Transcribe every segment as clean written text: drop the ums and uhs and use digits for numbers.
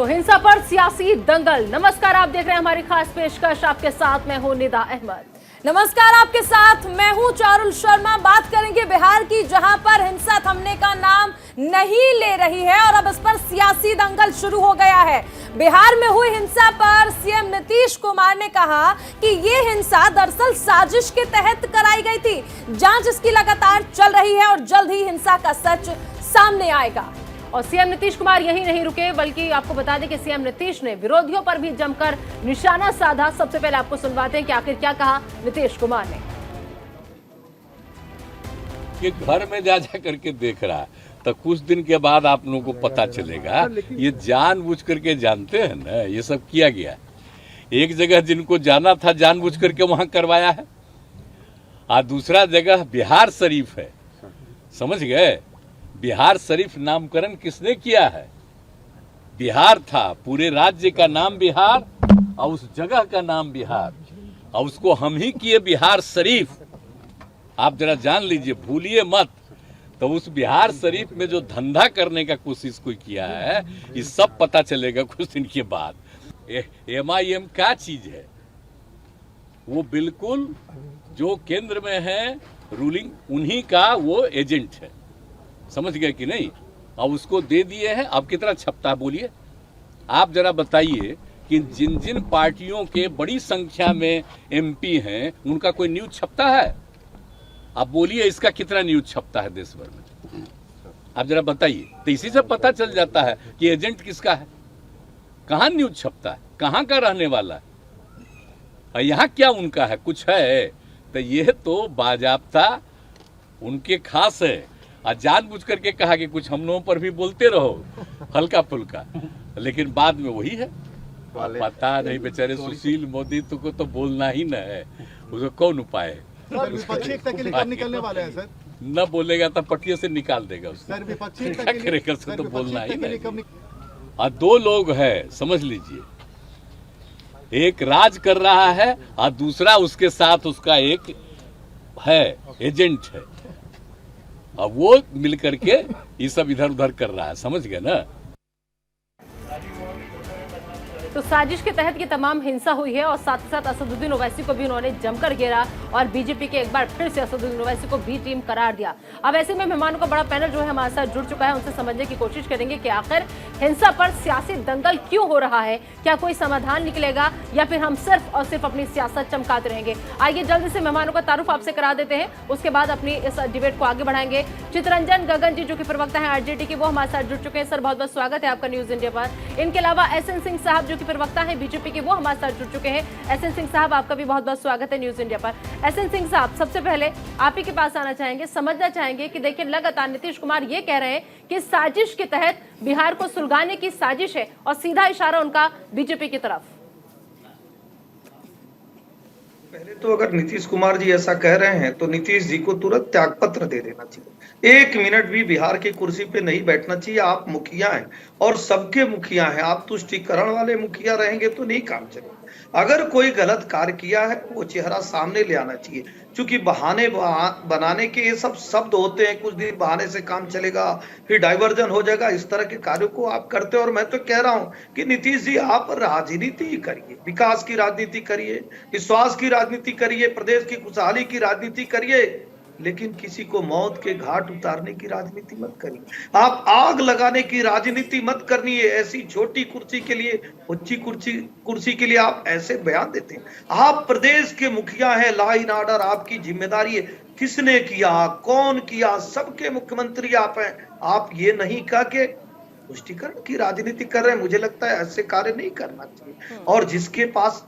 तो हिंसा पर सियासी दंगल। नमस्कार, आप देख रहे हैं हमारी खास पेशकश। आपके साथ मैं हूं निदा अहमद। नमस्कार, आपके साथ मैं हूं चारुल शर्मा। बात करेंगे बिहार की, जहां पर हिंसा थमने का नाम नहीं ले रही है और अब इस पर सियासी दंगल शुरू हो गया है। बिहार में हुई हिंसा पर सीएम नीतीश कुमार ने कहा कि ये हिंसा दरअसल साजिश के तहत कराई गई थी। जांच इसकी लगातार चल रही है और जल्द ही हिंसा का सच सामने आएगा। और सीएम नीतीश कुमार यहीं नहीं रुके, बल्कि आपको बता दें कि सीएम नीतीश ने विरोधियों पर भी जमकर निशाना साधा। सबसे पहले आपको सुनवाते हैं कि आखिर क्या कहा नीतीश कुमार ने। कि घर में जा करके देख रहा है तो कुछ दिन के बाद आप लोगों को पता चलेगा। ये जानबूझ करके जानते हैं ना, ये सब किया गया। एक जगह जिनको जाना था जानबूझ करके वहां करवाया है, और दूसरा जगह बिहार शरीफ है। समझ गए? बिहार शरीफ नामकरण किसने किया है? बिहार था, पूरे राज्य का नाम बिहार और उस जगह का नाम बिहार, और उसको हम ही किए बिहार शरीफ। आप जरा जान लीजिए, भूलिए मत। तो उस बिहार शरीफ में जो धंधा करने का कोशिश कोई किया है, ये सब पता चलेगा कुछ दिन के बाद। MIM क्या चीज है? वो बिल्कुल जो केंद्र में है रूलिंग, उन्हीं का वो एजेंट है। समझ गए कि नहीं? अब उसको दे दिए हैं। अब कितना छपता है बोलिए? आप जरा बताइए कि जिन जिन पार्टियों के बड़ी संख्या में MP हैं, उनका कोई न्यूज छपता है? आप बोलिए इसका कितना न्यूज छपता है देश भर में? आप जरा बताइए। तो इसी से पता चल जाता है कि एजेंट किसका है, कहाँ न्यूज छपता है, कहाँ का रहने वाला है, और यहाँ क्या उनका है, कुछ है। तो ये तो बाजाबता उनके खास है। और जानबूझ करके कहा कि कुछ हम लोगों पर भी बोलते रहो हल्का फुल्का, लेकिन बाद में वही है। पता नहीं बेचारे सुशील मोदी को तो बोलना ही न है, उसको कौन उपाय है? विपक्षी एकता के लिए कब निकलने वाले हैं सर? न बोलेगा तो पटिया से निकाल देगा उसको। सर विपक्षी एकता क्या के लिए करेगा? उसको तो बोलना ही नहीं। कब और दो लोग है, समझ लीजिए, एक राज कर रहा है और दूसरा उसके साथ उसका एक है एजेंट है, अब वो मिलकर के ये सब इधर उधर कर रहा है। समझ गए ना? तो साजिश के तहत ये तमाम हिंसा हुई है और साथ ही साथ असदुद्दीन ओवैसी को भी उन्होंने जमकर घेरा और बीजेपी के एक बार फिर से असदुद्दीन ओवैसी को बी टीम करार दिया। अब ऐसे में मेहमानों का बड़ा पैनल जो है हमारे साथ जुड़ चुका है, उनसे समझने की कोशिश करेंगे कि आखिर हिंसा पर सियासी दंगल क्यों हो रहा है, क्या कोई समाधान निकलेगा या फिर हम सिर्फ और सिर्फ अपनी सियासत चमकाते रहेंगे। आइए जल्दी से मेहमानों का तारुफ आपसे करा देते हैं, उसके बाद अपनी इस डिबेट को आगे बढ़ाएंगे। चितरंजन गगन जी जो कि प्रवक्ता है RJD के, वो हमारे साथ जुड़ चुके हैं। सर बहुत बहुत स्वागत है आपका न्यूज इंडिया पर। इनके अलावा SN सिंह साहब जो कि प्रवक्ता है बीजेपी के, वो हमारे साथ जुड़ चुके हैं। SN सिंह साहब आपका भी बहुत बहुत स्वागत है न्यूज इंडिया पर। SN सिंह साहब, सबसे पहले आप ही के पास आना चाहेंगे, समझना चाहेंगे कि देखिए लगातार नीतीश कुमार ये कह रहे हैं कि साजिश के तहत बिहार को सुलगाने की साजिश है और सीधा इशारा उनका बीजेपी की तरफ। पहले तो अगर नीतीश कुमार जी ऐसा कह रहे हैं तो नीतीश जी को तुरंत त्यागपत्र दे देना चाहिए। एक मिनट भी बिहार की कुर्सी पे नहीं बैठना चाहिए। आप मुखिया हैं और सबके मुखिया हैं, आप तुष्टीकरण वाले मुखिया रहेंगे तो नहीं काम चलेगा। अगर कोई गलत कार्य किया है वो चेहरा सामने ले आना चाहिए। क्योंकि बहाने बनाने के ये सब शब्द होते हैं, कुछ दिन बहाने से काम चलेगा फिर डाइवर्जन हो जाएगा, इस तरह के कार्यों को आप करते हो। और मैं तो कह रहा हूं कि नीतीश जी आप राजनीति करिए, विकास की राजनीति करिए, विश्वास की राजनीति करिए, प्रदेश की खुशहाली की राजनीति करिए, लेकिन किसी को मौत के घाट उतारने की राजनीति मत करिए। आप आग लगाने की राजनीति मत करनी है। ऐसी छोटी कुर्सी के लिए, ऊंची कुर्सी के लिए आप ऐसे बयान देते हैं। आप प्रदेश के मुखिया हैं, लॉ एंड ऑर्डर आपकी जिम्मेदारी है। किसने किया, कौन किया, सबके मुख्यमंत्री आप हैं। आप ये नहीं कहा कि तुष्टीकरण की राजनीति कर रहे हैं। मुझे लगता है ऐसे कार्य नहीं करना चाहिए। और जिसके पास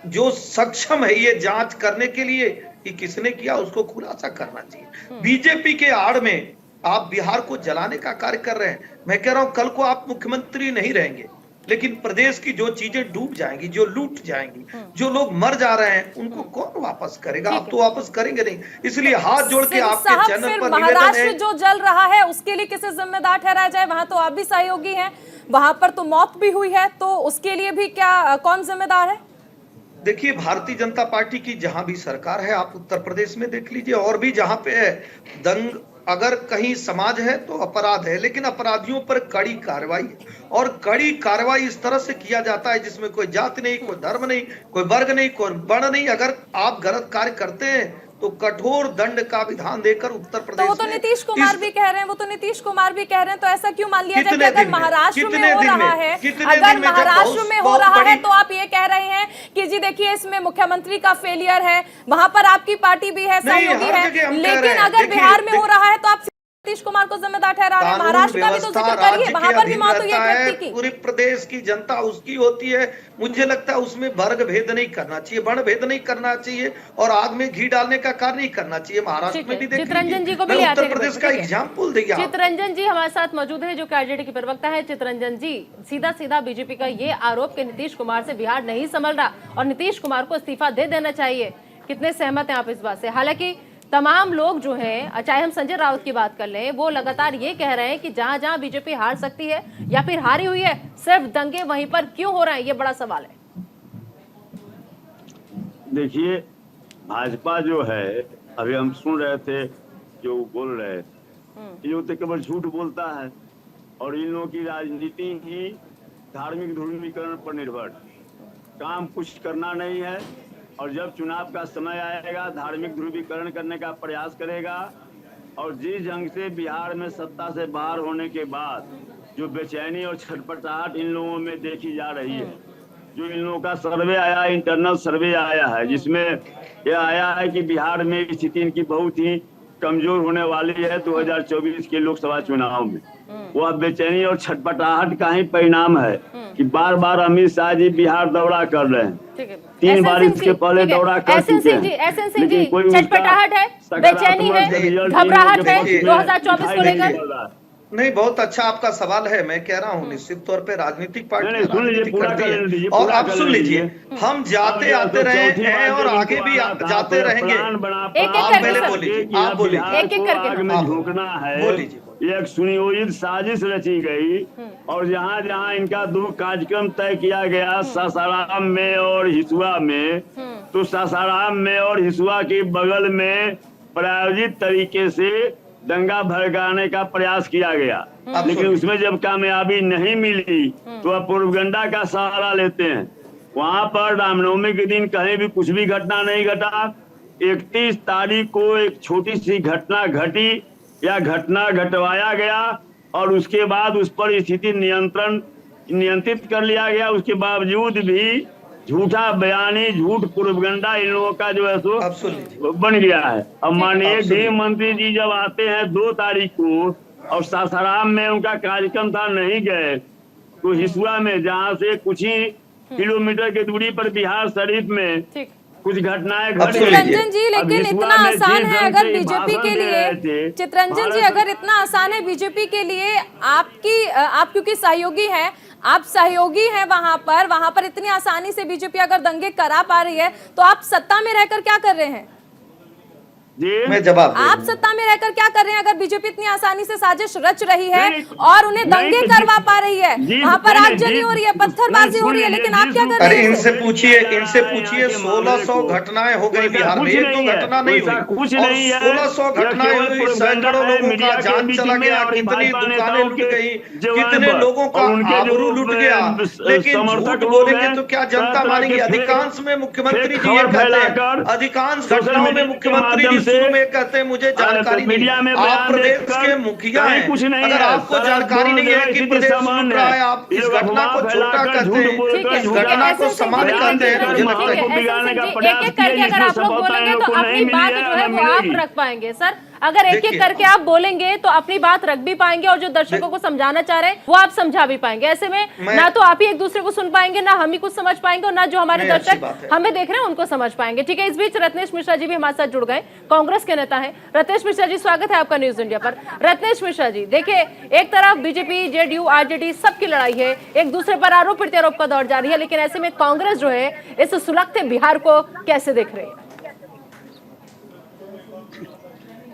जो सक्षम है ये जांच करने के लिए कि किसने किया, उसको खुलासा करना चाहिए। बीजेपी के आड़ में आप बिहार को जलाने का कार्य कर रहे हैं। मैं कह रहा हूं कल को आप मुख्यमंत्री नहीं रहेंगे, लेकिन प्रदेश की जो चीजें डूब जाएंगी, जो लूट जाएंगी, जो लोग मर जा रहे हैं, उनको कौन वापस करेगा? आप तो वापस करेंगे नहीं। इसलिए हाथ जोड़ के आपके चैनल पर महाराष्ट्र जो जल रहा है उसके लिए किसे जिम्मेदार ठहराया जाए? वहां तो आप भी सहयोगी हैं, वहां पर तो मौत भी हुई है, तो उसके लिए भी क्या कौन जिम्मेदार है? देखिए, भारतीय जनता पार्टी की जहां भी सरकार है, आप उत्तर प्रदेश में देख लीजिए और भी जहां पे है, अगर कहीं समाज है तो अपराध है, लेकिन अपराधियों पर कड़ी कार्रवाई है। और कड़ी कार्रवाई इस तरह से किया जाता है जिसमें कोई जाति नहीं, कोई धर्म नहीं, कोई वर्ग नहीं, कोई वर्ण नहीं। अगर आप गलत कार्य करते हैं तो कठोर दंड का विधान देकर उत्तर तो प्रदेश वो तो नीतीश कुमार भी कह रहे हैं, तो ऐसा क्यों मान लिया जाए कि अगर महाराष्ट्र में हो रहा है, अगर महाराष्ट्र में हो रहा है तो आप ये कह रहे हैं कि जी देखिए इसमें मुख्यमंत्री का फेलियर है, वहां पर आपकी पार्टी भी है, सहयोगी है, लेकिन अगर बिहार में हो रहा है तो आप नीतीश कुमार को जिम्मेदार ठहरा रहे हैं। महाराष्ट्र का भी तो जिक्र करिए, वहां पर भी मौत हुई है एक व्यक्ति की। पूरे प्रदेश की जनता उसकी होती है। मुझे लगता है उसमें वर्ग भेद नहीं करना चाहिए, वर्ण भेद नहीं करना चाहिए, और आग में घी डालने का कार्य नहीं करना चाहिए। महाराष्ट्र में भी चितरंजन जी को भी उत्तर प्रदेश का एग्जाम्पल देखिए। चितरंजन जी हमारे साथ मौजूद है जो कि आरजेडी के प्रवक्ता है। चितरंजन जी, सीधा सीधा बीजेपी का ये आरोप कि नीतीश कुमार से बिहार नहीं संभल रहा और नीतीश कुमार को इस्तीफा दे देना चाहिए, कितने सहमत हैं आप इस बात से? हालांकि तमाम लोग जो हैं, चाहे हम संजय राउत की बात कर लें, वो लगातार ये कह रहे हैं कि जहां जहां बीजेपी हार सकती है या फिर हारी हुई है, सिर्फ दंगे वहीं पर क्यों हो रहे हैं, ये बड़ा सवाल है। देखिए, भाजपा जो है, अभी हम सुन रहे थे जो बोल रहे, ये तो केवल झूठ बोलता है और इन लोगों की राजनीति ही धार्मिक ध्रुवीकरण पर निर्भर, काम कुछ करना नहीं है। और जब चुनाव का समय आएगा धार्मिक ध्रुवीकरण करने का प्रयास करेगा। और जिस ढंग से बिहार में सत्ता से बाहर होने के बाद जो बेचैनी और छटपटाहट इन लोगों में देखी जा रही है, जो इन लोगों का सर्वे आया, इंटरनल सर्वे आया है, जिसमें यह आया है कि बिहार में स्थिति इनकी बहुत ही कमजोर होने वाली है 2024 के लोकसभा चुनाव में। वह बेचैनी और छटपटाहट का ही परिणाम है कि बार बार अमित शाह जी बिहार दौरा कर रहे हैं। 3 बार इसके पहले दौरा कर चुके हैं, लेकिन कोई छटपटाहट है, बेचैनी है, घबराहट है 2024 को लेकर। नहीं, बहुत अच्छा आपका सवाल है। मैं कह रहा हूँ निश्चित तौर पे राजनीतिक पार्टी करती है। और आप सुन लीजिए, हम जाते आते रहे हैं और आगे भी जाते रहेंगे। आप पहले बोलिए, आप बोलिए, एक एक करके झोंकना है। एक सुनियोजित साजिश रची गई और जहाँ जहाँ इनका 2 कार्यक्रम तय किया गया, सासाराम में और हिसुआ में, तो सासाराम में और हिसुआ के बगल में प्रायोजित तरीके से दंगा भड़काने का प्रयास किया गया, लेकिन उसमें जब कामयाबी नहीं मिली तो अब प्रोपगंडा का सहारा लेते हैं। वहां पर रामनवमी के दिन कहीं भी कुछ भी घटना नहीं घटा। 31 तारीख को एक छोटी सी घटना घटी या घटना घटवाया गया और उसके बाद उस पर स्थिति नियंत्रित कर लिया गया। उसके बावजूद भी झूठा बयानी, झूठ प्रोपगंडा इन लोगों का जो है सो बन गया है। अब माननीय गृह मंत्री जी जब आते हैं 2 तारीख को और सासाराम में उनका कार्यक्रम था, नहीं गए, तो हिसुआ में जहाँ से कुछ ही किलोमीटर की दूरी पर बिहार शरीफ में कुछ घटनाएं घट गई। चितरंजन जी, लेकिन इतना आसान है अगर बीजेपी के लिए, चितरंजन जी अगर इतना आसान है बीजेपी के लिए, आप क्योंकि सहयोगी हैं, आप सहयोगी हैं वहां पर इतनी आसानी से बीजेपी अगर दंगे करा पा रही है, तो आप सत्ता में रहकर क्या कर रहे हैं? मैं जवाब आप सत्ता में रहकर क्या कर रहे हैं अगर बीजेपी इतनी आसानी से साजिश रच रही है और उन्हें दंगे करवा पा रही है, वहां पर आगजनी हो रही है, पत्थरबाजी हो रही है, लेकिन आप क्या कर रहे हैं? इनसे पूछिए 1600 घटनाएं हो गई बिहार में, 1-2 घटना नहीं हुई, 1600 घटनाएं हुई, सैकड़ों लोगों का जान चला गया, कितनी दुकानें लूट गई, कितने लोगों का आबरू लूट गया। लेकिन झूठ बोलेंगे तो क्या जनता मानेगी? अधिकांश में मुख्यमंत्री जी ये कहते हैं, अधिकांश घटनाओं में मुख्यमंत्री शुरू में कहते हैं मुझे जानकारी नहीं। आप प्रदेश के मुखिया हैं, अगर आपको जानकारी नहीं है कि प्रदेश लूट रहा है, आप इस घटना को छोटा कहते हैं, इस घटना को समान कहते हैं। मुझे लगता है एक एक करके अगर आप लोग बोलेंगे तो अपनी बात जो है वो आप रख पाएंगे। सर, अगर एक एक करके आप बोलेंगे तो अपनी बात रख भी पाएंगे और जो दर्शकों को समझाना चाह रहे हैं वो आप समझा भी पाएंगे। ऐसे में ना तो आप ही एक दूसरे को सुन पाएंगे, ना हम ही कुछ समझ पाएंगे, और ना जो हमारे दर्शक हमें देख रहे हैं उनको समझ पाएंगे। ठीक है, इस बीच रत्नेश मिश्रा जी भी हमारे साथ जुड़ गए, कांग्रेस के नेता है। रत्नेश मिश्रा जी, स्वागत है आपका न्यूज इंडिया पर। रत्नेश मिश्रा जी, देखिए, एक तरफ बीजेपी, जेडीयू, आरजेडी सबकी लड़ाई है, एक दूसरे पर आरोप प्रत्यारोप का दौर जारी है, लेकिन ऐसे में कांग्रेस जो है इस सुलगते बिहार को कैसे देख रही है?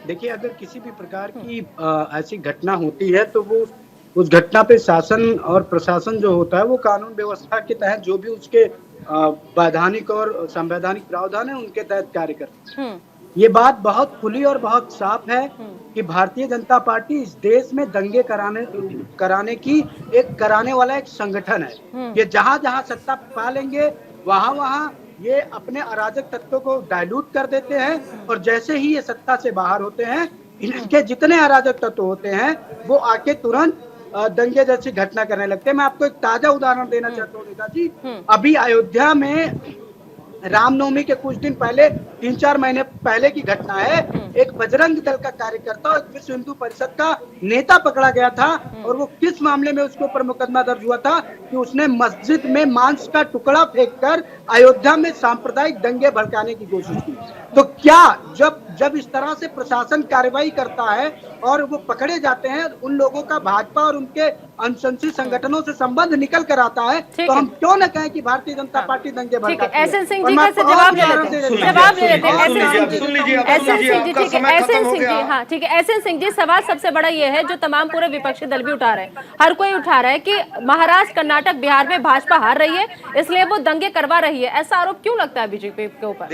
देखिए, अगर किसी भी प्रकार की ऐसी घटना होती है तो वो उस घटना पे शासन और प्रशासन जो होता है वो कानून व्यवस्था के तहत जो भी उसके वैधानिक और संवैधानिक प्रावधान है उनके तहत कार्य करते हैं। ये बात बहुत खुली और बहुत साफ है कि भारतीय जनता पार्टी इस देश में दंगे कराने वाला एक संगठन है। ये जहां जहां सत्ता पा लेंगे वहां वहां ये अपने अराजक तत्वों को डाइल्यूट कर देते हैं, और जैसे ही ये सत्ता से बाहर होते हैं, इनके जितने अराजक तत्व होते हैं वो आके तुरंत दंगे जैसी घटना करने लगते हैं। मैं आपको एक ताजा उदाहरण देना चाहता हूँ नेताजी। अभी अयोध्या में रामनवमी के कुछ दिन पहले, 3-4 महीने पहले की घटना है। एक बजरंग दल का कार्यकर्ता और विश्व हिंदू परिषद का नेता पकड़ा गया था, और वो किस मामले में उसके ऊपर मुकदमा दर्ज हुआ था कि उसने मस्जिद में मांस का टुकड़ा फेंककर अयोध्या में सांप्रदायिक दंगे भड़काने की कोशिश की। तो क्या जब इस तरह से प्रशासन कार्रवाई करता है और वो पकड़े जाते हैं, उन लोगों का भाजपा और उनके अनुशंसित संगठनों से संबंध निकल कर आता है, तो हम क्यों न कहें कि भारतीय जनता पार्टी दंगे भड़काती है। एसएन सिंह जी का जवाब ले लेते हैं, एसएन सिंह जी। हाँ ठीक है, एसएन सिंह जी, सवाल सबसे बड़ा ये है जो तमाम पूरे विपक्षी दल भी उठा रहे हैं, हर कोई उठा रहा है कि महाराष्ट्र, कर्नाटक, बिहार में भाजपा हार रही है, इसलिए वो दंगे करवा रही है। ऐसा आरोप क्यों लगता है बीजेपी के ऊपर?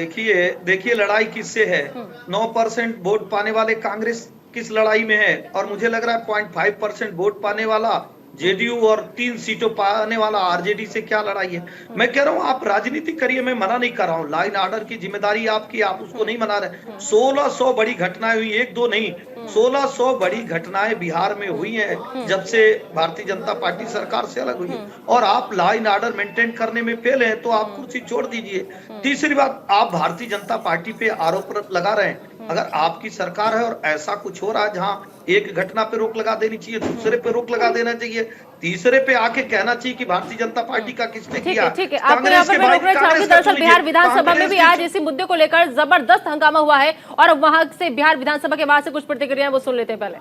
देखिए लड़ाई किससे है? 9% वोट पाने वाले कांग्रेस किस लड़ाई में है, और मुझे लग रहा है 0.5% वोट पाने वाला जेडीयू और 3 सीटों पाने वाला आरजेडी से क्या लड़ाई है? मैं कह रहा हूं आप राजनीति करिए, मैं मना नहीं कर रहा हूं। लाइन ऑर्डर की जिम्मेदारी आपकी, आप उसको नहीं मना रहे। 1600 बड़ी घटनाएं हुई, 1-2 नहीं, 1600 बड़ी घटनाएं बिहार में हुई हैं जब से भारतीय जनता पार्टी सरकार से अलग हुई है, और आप लाइन ऑर्डर मेंटेन करने में फेल हैं, तो आप कुर्सी छोड़ दीजिए। तीसरी बात, आप भारतीय जनता पार्टी पे आरोप लगा रहे हैं। अगर आपकी सरकार है और ऐसा कुछ हो रहा है जहां एक घटना पे रोक लगा देनी चाहिए, दूसरे पे रोक लगा देना चाहिए, तीसरे पे आके कहना चाहिए कि भारतीय जनता पार्टी का किसने किया। ठीक है, आपको यहाँ पर मैं रोकना चाहूंगी। दरअसल बिहार विधानसभा में भी आज इसी मुद्दे को लेकर जबरदस्त हंगामा हुआ है, और अब वहां से बिहार विधानसभा के बाद से कुछ प्रतिक्रिया वो सुन लेते हैं। पहले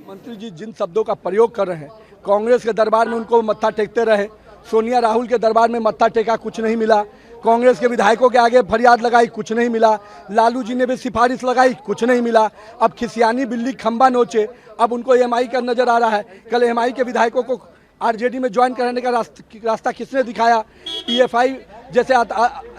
मंत्री जी जिन शब्दों का प्रयोग कर रहे हैं, कांग्रेस के दरबार में उनको मत्था टेकते रहे, सोनिया राहुल के दरबार में मत्था टेका, कुछ नहीं मिला। कांग्रेस के विधायकों के आगे फरियाद लगाई, कुछ नहीं मिला। लालू जी ने भी सिफारिश लगाई, कुछ नहीं मिला। अब खिसियानी बिल्ली खंबा नोचे, अब उनको एमआई का नजर आ रहा है। कल एमआई के विधायकों को आरजेडी में ज्वाइन कराने का रास्ता किसने दिखाया? पीएफआई जैसे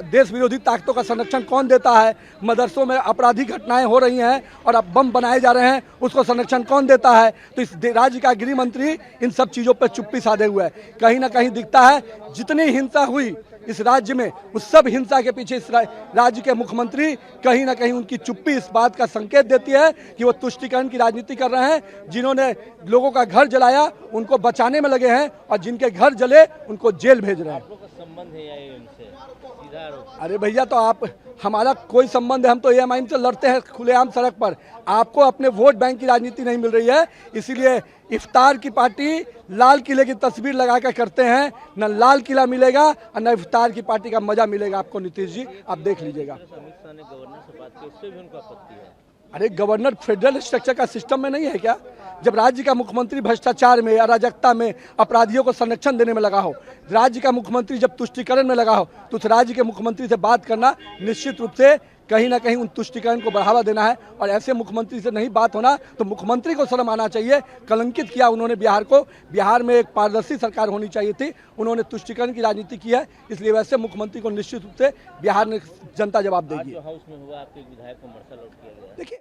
देश विरोधी ताकतों का संरक्षण कौन देता है? मदरसों में आपराधिक घटनाएं हो रही हैं और अब बम बनाए जा रहे हैं, उसको संरक्षण कौन देता है? तो इस राज्य का गृह मंत्री इन सब चीज़ों पर चुप्पी साधे हुए है। कहीं ना कहीं दिखता है जितनी हिंसा हुई इस राज्य में, उस सब हिंसा के पीछे इस राज्य के मुख्यमंत्री कहीं ना कहीं उनकी चुप्पी इस बात का संकेत देती है कि वो तुष्टीकरण की राजनीति कर रहे हैं। जिन्होंने लोगों का घर जलाया उनको बचाने में लगे हैं, और जिनके घर जले उनको जेल भेज रहे हैं। संबंध है या उनसे सीधा आरोप? अरे भैया, तो आप, हमारा कोई संबंध है, हम तो एएमआई से लड़ते हैं खुलेआम सड़क पर। आपको अपने वोट बैंक की राजनीति नहीं मिल रही है, इसीलिए इफ्तार की पार्टी लाल किले की तस्वीर लगा कर करते हैं। न लाल किला मिलेगा और न इफ्तार की पार्टी का मजा मिलेगा आपको। नीतीश जी, आप देख लीजिएगा। अमित शाह ने गवर्नर से बात की, उससे भी उनको आपत्ति है। अरे गवर्नर फेडरल स्ट्रक्चर का सिस्टम में नहीं है क्या? जब राज्य का मुख्यमंत्री भ्रष्टाचार में, अराजकता में, अपराधियों को संरक्षण देने में लगा हो, राज्य का मुख्यमंत्री जब तुष्टीकरण में लगा हो, तो उस राज्य के मुख्यमंत्री से बात करना निश्चित रूप से कहीं ना कहीं उन तुष्टीकरण को बढ़ावा देना है। और ऐसे मुख्यमंत्री से नहीं बात होना तो मुख्यमंत्री को शर्म आना चाहिए। कलंकित किया उन्होंने बिहार को। बिहार में एक पारदर्शी सरकार होनी चाहिए थी, उन्होंने तुष्टीकरण की राजनीति की है, इसलिए वैसे मुख्यमंत्री को निश्चित रूप से बिहार में जनता जवाब देगी। हाउस में हुआ, आपके विधायक को मार्शल आउट किया गया। देखिए,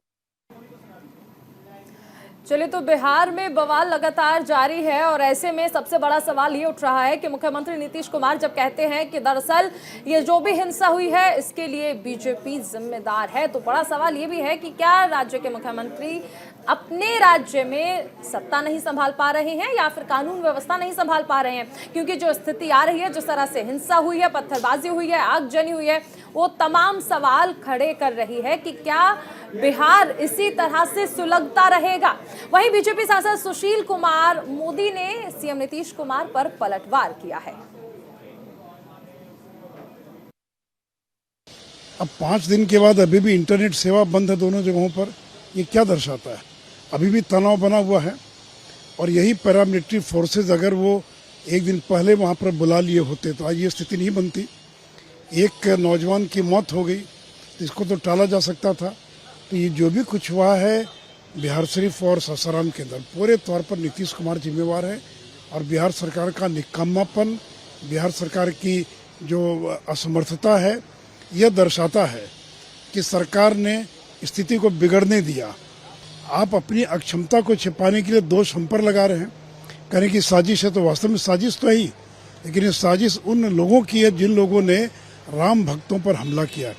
चलिए, तो बिहार में बवाल लगातार जारी है, और ऐसे में सबसे बड़ा सवाल ये उठ रहा है कि मुख्यमंत्री नीतीश कुमार जब कहते हैं कि दरअसल ये जो भी हिंसा हुई है इसके लिए बीजेपी जिम्मेदार है, तो बड़ा सवाल ये भी है कि क्या राज्य के मुख्यमंत्री अपने राज्य में सत्ता नहीं संभाल पा रहे हैं या फिर कानून व्यवस्था नहीं संभाल पा रहे हैं? क्योंकि जो स्थिति आ रही है, जिस तरह से हिंसा हुई है, पत्थरबाजी हुई है, आगजनी हुई है, वो तमाम सवाल खड़े कर रही है कि क्या बिहार इसी तरह से सुलगता रहेगा? वहीं बीजेपी सांसद सुशील कुमार मोदी ने सीएम नीतीश कुमार पर पलटवार किया है। अब 5 दिन के बाद अभी भी इंटरनेट सेवा बंद है दोनों जगहों पर। ये क्या दर्शाता है? अभी भी तनाव बना हुआ है, और यही पैरामिलिट्री फोर्सेज अगर वो एक दिन पहले वहां पर बुला लिए होते तो आज ये स्थिति नहीं बनती। एक नौजवान की मौत हो गई तो इसको तो टाला जा सकता था। तो ये जो भी कुछ हुआ है बिहार शरीफ और सासाराम के अंदर, पूरे तौर पर नीतीश कुमार जिम्मेवार है, और बिहार सरकार का निकम्मापन, बिहार सरकार की जो असमर्थता है, यह दर्शाता है कि सरकार ने स्थिति को बिगड़ने दिया। आप अपनी अक्षमता को छिपाने के लिए दोष हम पर लगा रहे हैं, कह रहे हैं कि साजिश है, तो वास्तव में साजिश तो है ही, लेकिन ये साजिश उन लोगों की है जिन लोगों ने राम भक्तों पर हमला किया।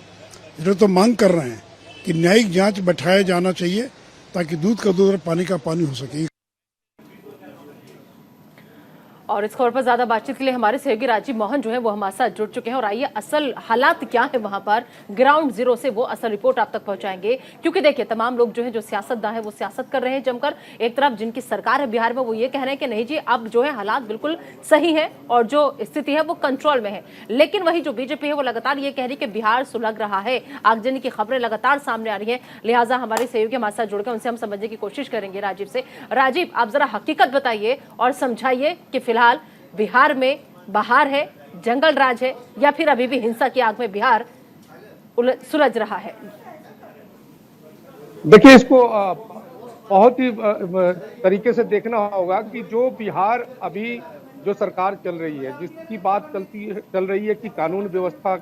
जो तो मांग कर रहे हैं कि न्यायिक जांच बैठाया जाना चाहिए ताकि दूध का दूध और पानी का पानी हो सके। और इस खबर पर ज्यादा बातचीत के लिए हमारे सहयोगी राजीव मोहन जो है वो हमारे साथ जुड़ चुके हैं और आइए असल हालात क्या है वहां पर ग्राउंड जीरो से वो असल रिपोर्ट आप तक पहुंचाएंगे। क्योंकि देखिए तमाम लोग जो है जो सियासतदान है वो सियासत कर रहे हैं जमकर। एक तरफ जिनकी सरकार है बिहार में वो ये कह रहे हैं कि नहीं जी अब जो है हालात बिल्कुल सही है और जो स्थिति है वो कंट्रोल में है, लेकिन वही जो बीजेपी है वो लगातार ये कह रही है कि बिहार सुलग रहा है। आगजनी की खबरें लगातार सामने आ रही है, लिहाजा हमारे सहयोगी हमारे साथ जुड़कर उनसे हम समझने की कोशिश करेंगे राजीव से। राजीव, आप जरा हकीकत बताइए और समझाइए कि फिलहाल बिहार में बहार है, जंगल राज है, या फिर अभी भी हिंसा की आग में बिहार सुलझ रहा है? देखिए, इसको बहुत ही तरीके से देखना होगा कि जो बिहार अभी जो सरकार चल रही है, जिसकी बात चल रही है कि कानून व्यवस्था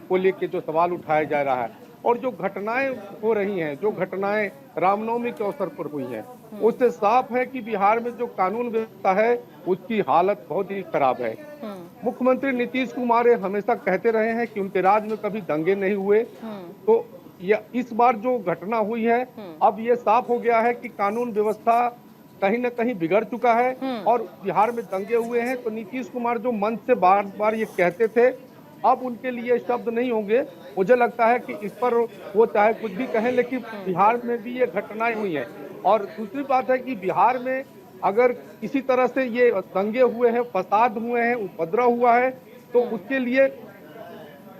को लेकर जो सवाल उठाया जा रहा है और जो घटनाएं हो रही हैं, जो घटनाएं रामनवमी के अवसर पर हुई हैं, उससे साफ है कि बिहार में जो कानून व्यवस्था है उसकी हालत बहुत ही खराब है। मुख्यमंत्री नीतीश कुमार हमेशा कहते रहे हैं कि उनके राज में कभी दंगे नहीं हुए, तो इस बार जो घटना हुई है अब ये साफ हो गया है कि कानून व्यवस्था कहीं न कहीं बिगड़ चुका है और बिहार में दंगे हुए हैं। तो नीतीश कुमार जो मन से बार बार ये कहते थे, अब उनके लिए शब्द नहीं होंगे। मुझे लगता है कि इस पर वो चाहे कुछ भी कहें, लेकिन बिहार में भी ये घटनाएं हुई हैं। और दूसरी बात है कि बिहार में अगर किसी तरह से ये दंगे हुए हैं, फसाद हुए हैं, उपद्रव हुआ है, तो उसके लिए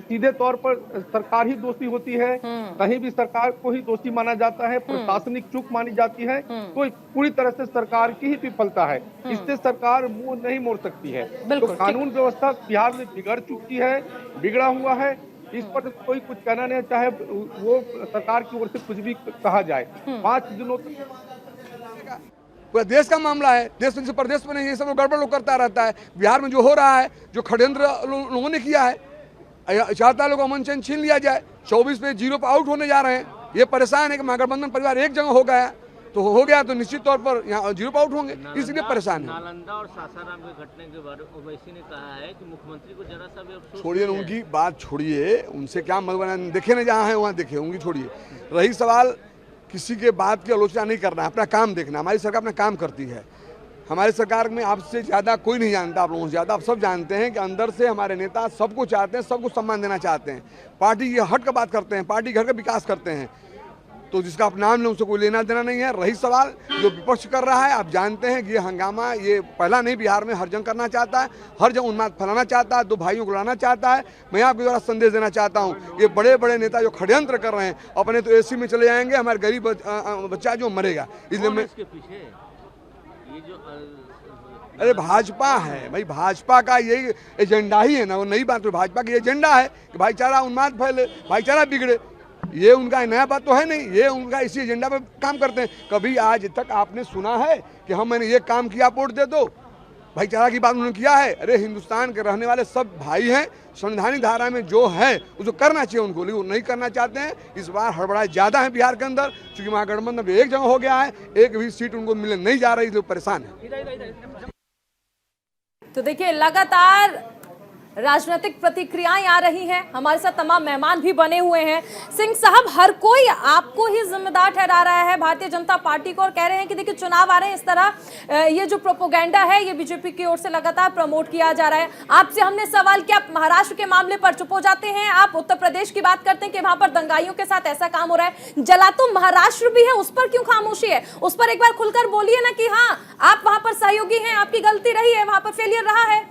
सीधे तौर पर सरकार ही दोषी होती है। कहीं भी सरकार को ही दोषी माना जाता है, प्रशासनिक चूक मानी जाती है, तो पूरी तरह से सरकार की ही विफलता है। इससे सरकार मुंह नहीं मोड़ सकती है। तो कानून व्यवस्था बिहार में बिगड़ चुकी है, बिगड़ा हुआ है। इस पर कोई कुछ कहना नहीं, चाहे वो सरकार की ओर से कुछ भी कहा जाए। 5 दिनों तक पूरा देश का मामला है, देश में प्रदेश में नहीं, ये सब गड़बड़ लोग करता रहता है। बिहार में जो हो रहा है, जो षड्यंत्र लोगों ने किया है, चाहता है लोग अमन चैन छीन लिया जाए। 24 पे 0 पे आउट होने जा रहे हैं। ये परेशान है कि महागठबंधन परिवार एक जगह हो गया तो निश्चित तौर पर यहाँ 0 पे आउट होंगे, इसलिए परेशान है। नालंदा और सासाराम के घटने के बारे में ओवैसी ने कहा है कि मुख्यमंत्री को जरा सा भी अफसोस छोड़िए, उनकी बात छोड़िए, उनसे क्या मतलब, देखे ना जहाँ है वहाँ देखे, उनकी छोड़िए। रही सवाल किसी के बात की आलोचना नहीं करना, अपना काम देखना। हमारी सरकार अपना काम करती है। हमारी सरकार में आपसे ज़्यादा कोई नहीं जानता, आप लोगों से ज़्यादा आप सब जानते हैं कि अंदर से हमारे नेता सबको चाहते हैं, सबको सम्मान देना चाहते हैं, पार्टी की हट का बात करते हैं, पार्टी घर का विकास करते हैं। तो जिसका आप नाम लें उससे कोई लेना देना नहीं है। रही सवाल जो विपक्ष कर रहा है, आप जानते हैं कि ये हंगामा ये पहला नहीं, बिहार में हर जंग करना चाहता है, हर जगह उन्माद फैलाना चाहता है, 2 भाइयों को लड़ाना चाहता है। मैं आपके द्वारा संदेश देना चाहता हूँ, ये बड़े बड़े नेता जो षड्यंत्र कर रहे हैं, अपने तो AC में चले जाएंगे, हमारे गरीब बच्चा जो मरेगा। इसलिए मैं अरे भाजपा है भाई, भाजपा का यही एजेंडा ही है ना, वो नई बात है। भाजपा का एजेंडा है कि भाईचारा उन्माद फैले, भाईचारा बिगड़े। ये उनका नया बात तो है नहीं, ये उनका इसी एजेंडा पे काम करते हैं। कभी आज तक आपने सुना है कि हम मैंने ये काम किया वोट दे दो? भाईचारा की बात उन्होंने किया है? अरे हिंदुस्तान के रहने वाले सब भाई हैं, संवैधानिक धारा में जो है उसको करना चाहिए उनको, लेकिन वो नहीं करना चाहते हैं। इस बार हड़बड़ाई ज्यादा है बिहार के अंदर, क्योंकि महागठबंधन एक जगह हो गया है, एक भी सीट उनको मिलने नहीं जा रही, इसलिए परेशान है। तो देखिए लगातार राजनीतिक प्रतिक्रियाएं आ रही हैं, हमारे साथ तमाम मेहमान भी बने हुए हैं। सिंह साहब, हर कोई आपको ही जिम्मेदार ठहरा रहा है, भारतीय जनता पार्टी को, और कह रहे हैं कि देखिए चुनाव आ रहे हैं, इस तरह ये जो प्रोपोगेंडा है ये बीजेपी की ओर से लगातार प्रमोट किया जा रहा है। आपसे हमने सवाल किया, आप महाराष्ट्र के मामले पर चुप हो जाते हैं, आप उत्तर प्रदेश की बात करते हैं कि वहां पर दंगाइयों के साथ ऐसा काम हो रहा है, जला तो महाराष्ट्र भी है, उस पर क्यों खामोशी है? उस पर एक बार खुलकर बोलिए ना कि हाँ आप वहां पर सहयोगी हैं, आपकी गलती रही है, वहां पर फेलियर रहा है।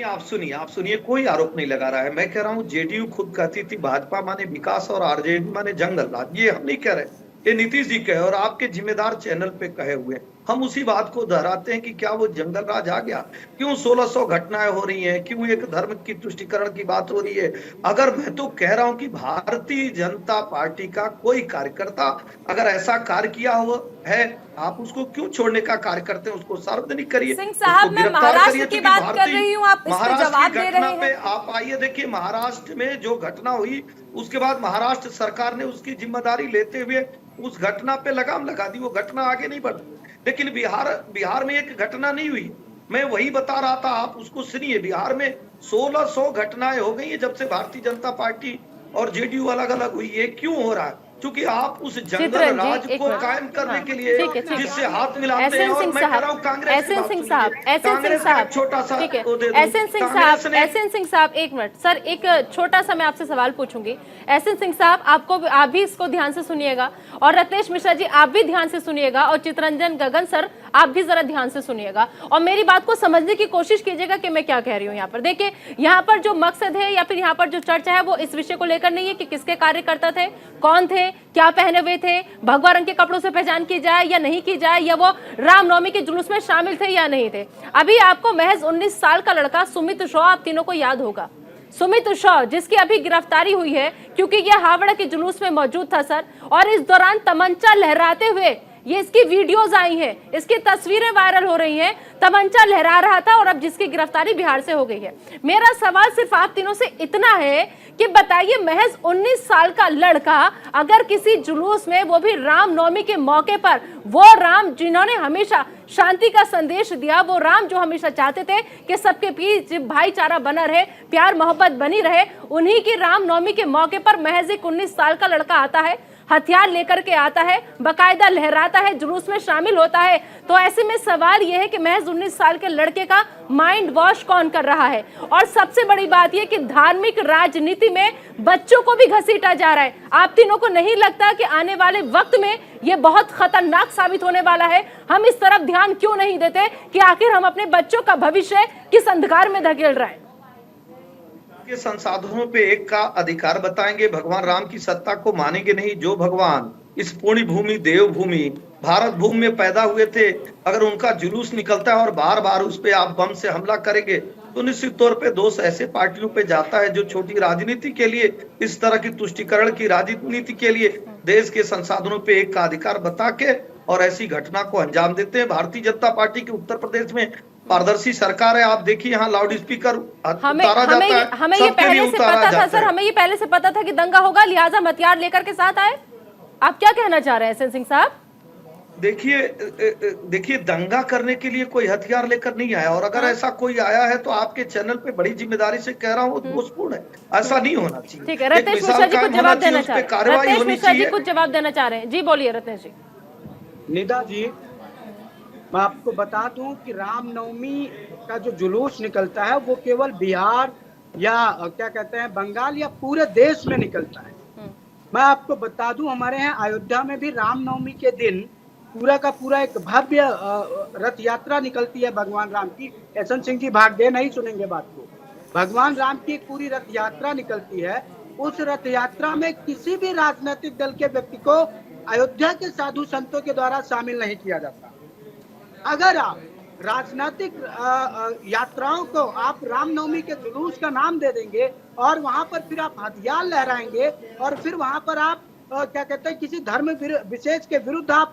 आप सुनिए, कोई आरोप नहीं लगा रहा है। मैं कह रहा हूँ जेडीयू खुद कहती थी भाजपा माने विकास और आरजेडी माने जंगल राज। ये हम नहीं कह रहे, ये नीतीश जी कहे और आपके जिम्मेदार चैनल पे कहे हुए। हम उसी बात को दोहराते हैं कि क्या वो जंगल राज आ गया? क्यों 1600 घटनाएं हो रही हैं? क्यों एक धर्म की तुष्टीकरण की बात हो रही है? अगर मैं तो कह रहा हूं कि भारतीय जनता पार्टी का कोई कार्यकर्ता अगर ऐसा कार्य किया हुआ है, आप उसको क्यों छोड़ने का कार्य करते हैं? उसको सार्वजनिक करिए, सिंह साहब, मैं महाराष्ट्र की बात कर रही हूँ, आप इस पे जवाब दे रहे हैं। आप आइए देखिए, महाराष्ट्र में जो घटना हुई उसके बाद महाराष्ट्र सरकार ने उसकी जिम्मेदारी लेते हुए उस घटना पे लगाम लगा दी, वो घटना आगे नहीं बढ़ी। लेकिन बिहार में एक घटना नहीं हुई, मैं वही बता रहा था, आप उसको सुनिए। बिहार में 1600 घटनाएं हो गई है जब से भारतीय जनता पार्टी और जेडीयू अलग अलग हुई। ये क्यों हो रहा है? क्योंकि आप उस जंगल राज को कायम करने के लिए जिससे हाथ मिलाते हैं। और मैं कह रहा हूं कांग्रेस एसएन सिंह साहब, छोटा सा ठीक है, एसएन सिंह साहब एक मिनट सर, एक छोटा सा मैं आपसे सवाल पूछूंगी। एसएन सिंह साहब, आप भी इसको ध्यान से सुनिएगा, और रत्नेश मिश्रा जी आप भी ध्यान से सुनिएगा, और चितरंजन गगन सर आप भी जरा ध्यान से सुनिएगा और मेरी बात को समझने की कोशिश कीजिएगा कि मैं क्या कह रही हूँ। यहाँ पर देखिए, यहाँ पर जो मकसद है या फिर यहाँ पर जो चर्चा है वो इस विषय को लेकर नहीं है कि किसके कार्यकर्ता थे, कौन थे, क्या पहने हुए थे, भगवा रंग के कपड़ों से पहचान की जाए या नहीं की जाए, या वो रामनवमी के जुलूस में शामिल थे या नहीं थे। अभी आपको महज 19 साल का लड़का सुमित शॉ, आप तीनों को याद होगा, सुमित शॉ, जिसकी अभी गिरफ्तारी हुई है क्योंकि यह हावड़ा के जुलूस में मौजूद था सर, और इस दौरान तमंचा लहराते हुए, ये इसकी वीडियोस आई हैं, इसकी तस्वीरें वायरल हो रही हैं, तमंचा लहरा रहा था, और अब जिसकी गिरफ्तारी बिहार से हो गई है। मेरा सवाल सिर्फ आप तीनों से इतना है कि बताइए, महज 19 साल का लड़का अगर किसी जुलूस में, वो भी रामनवमी के मौके पर, वो राम जिन्होंने हमेशा शांति का संदेश दिया, वो राम जो हमेशा चाहते थे कि सबके बीच भाईचारा बना रहे, प्यार मोहब्बत बनी रहे, उन्हीं की रामनवमी के मौके पर महज एक 19 साल का लड़का आता है, हथियार लेकर के आता है, बकायदा लहराता है, जुलूस में शामिल होता है। तो ऐसे में सवाल यह है कि महज 19 साल के लड़के का माइंड वॉश कौन कर रहा है? और सबसे बड़ी बात यह कि धार्मिक राजनीति में बच्चों को भी घसीटा जा रहा है। आप तीनों को नहीं लगता कि आने वाले वक्त में यह बहुत खतरनाक साबित होने वाला है? हम इस तरफ ध्यान क्यों नहीं देते कि आखिर हम अपने बच्चों का भविष्य किस अंधकार में धकेल रहे हैं? के संसाधनों पे एक का अधिकार बताएंगे, भगवान राम की सत्ता को मानेंगे नहीं। जो भगवान इस पुण्य भूमि, देव भूमि, भारत भूमि में पैदा हुए थे, अगर उनका जुलूस निकलता है और बार बार उस पे आप बम से हमला करेंगे तो निश्चित तौर पे दोष ऐसे पार्टियों पे जाता है जो छोटी राजनीति के लिए, इस तरह की तुष्टीकरण की राजनीति के लिए देश के संसाधनों पे एक का अधिकार बता के और ऐसी घटना को अंजाम देते हैं। भारतीय जनता पार्टी के उत्तर प्रदेश में पारदर्शी सरकार है, आप देखिए यहाँ लाउड स्पीकर उतारा जाता है, हमें ये पहले से पता था सर, हमें ये पहले से पता था कि दंगा होगा, लिहाजा हथियार लेकर के साथ आए। आप क्या कहना चाह रहे हैं एसएन सिंह साहब? देखिए दंगा करने के लिए कोई हथियार लेकर नहीं आया, और अगर ऐसा कोई आया है तो आपके चैनल पे बड़ी जिम्मेदारी से कह रहा हूँ, दोषपूर्ण है, ऐसा नहीं होना चाहिए। ठीक है, रत्नेश मिश्रा जी कुछ जवाब देना चाह रहे हैं, रत्नेश मिश्रा जी कुछ जवाब देना चाह रहे हैं, जी बोलिए रत्नेश जी। निदा जी, मैं आपको बता दूं कि रामनवमी का जो जुलूस निकलता है वो केवल बिहार या क्या कहते हैं बंगाल या पूरे देश में निकलता है। मैं आपको बता दूं, हमारे यहाँ अयोध्या में भी रामनवमी के दिन पूरा का पूरा एक भव्य रथ यात्रा निकलती है भगवान राम की। एसएन सिंह जी भाग गए, नहीं सुनेंगे बात को। भगवान राम की एक पूरी रथ यात्रा निकलती है। उस रथ यात्रा में किसी भी राजनीतिक दल के व्यक्ति को अयोध्या के साधु संतों के द्वारा शामिल नहीं किया जाता। अगर आप राजनीतिक यात्राओं को आप रामनवमी के जुलूस का नाम दे देंगे और वहां पर फिर आप हथियार लहराएंगे और फिर वहां पर आप क्या कहते हैं किसी धर्म विशेष के विरुद्ध आप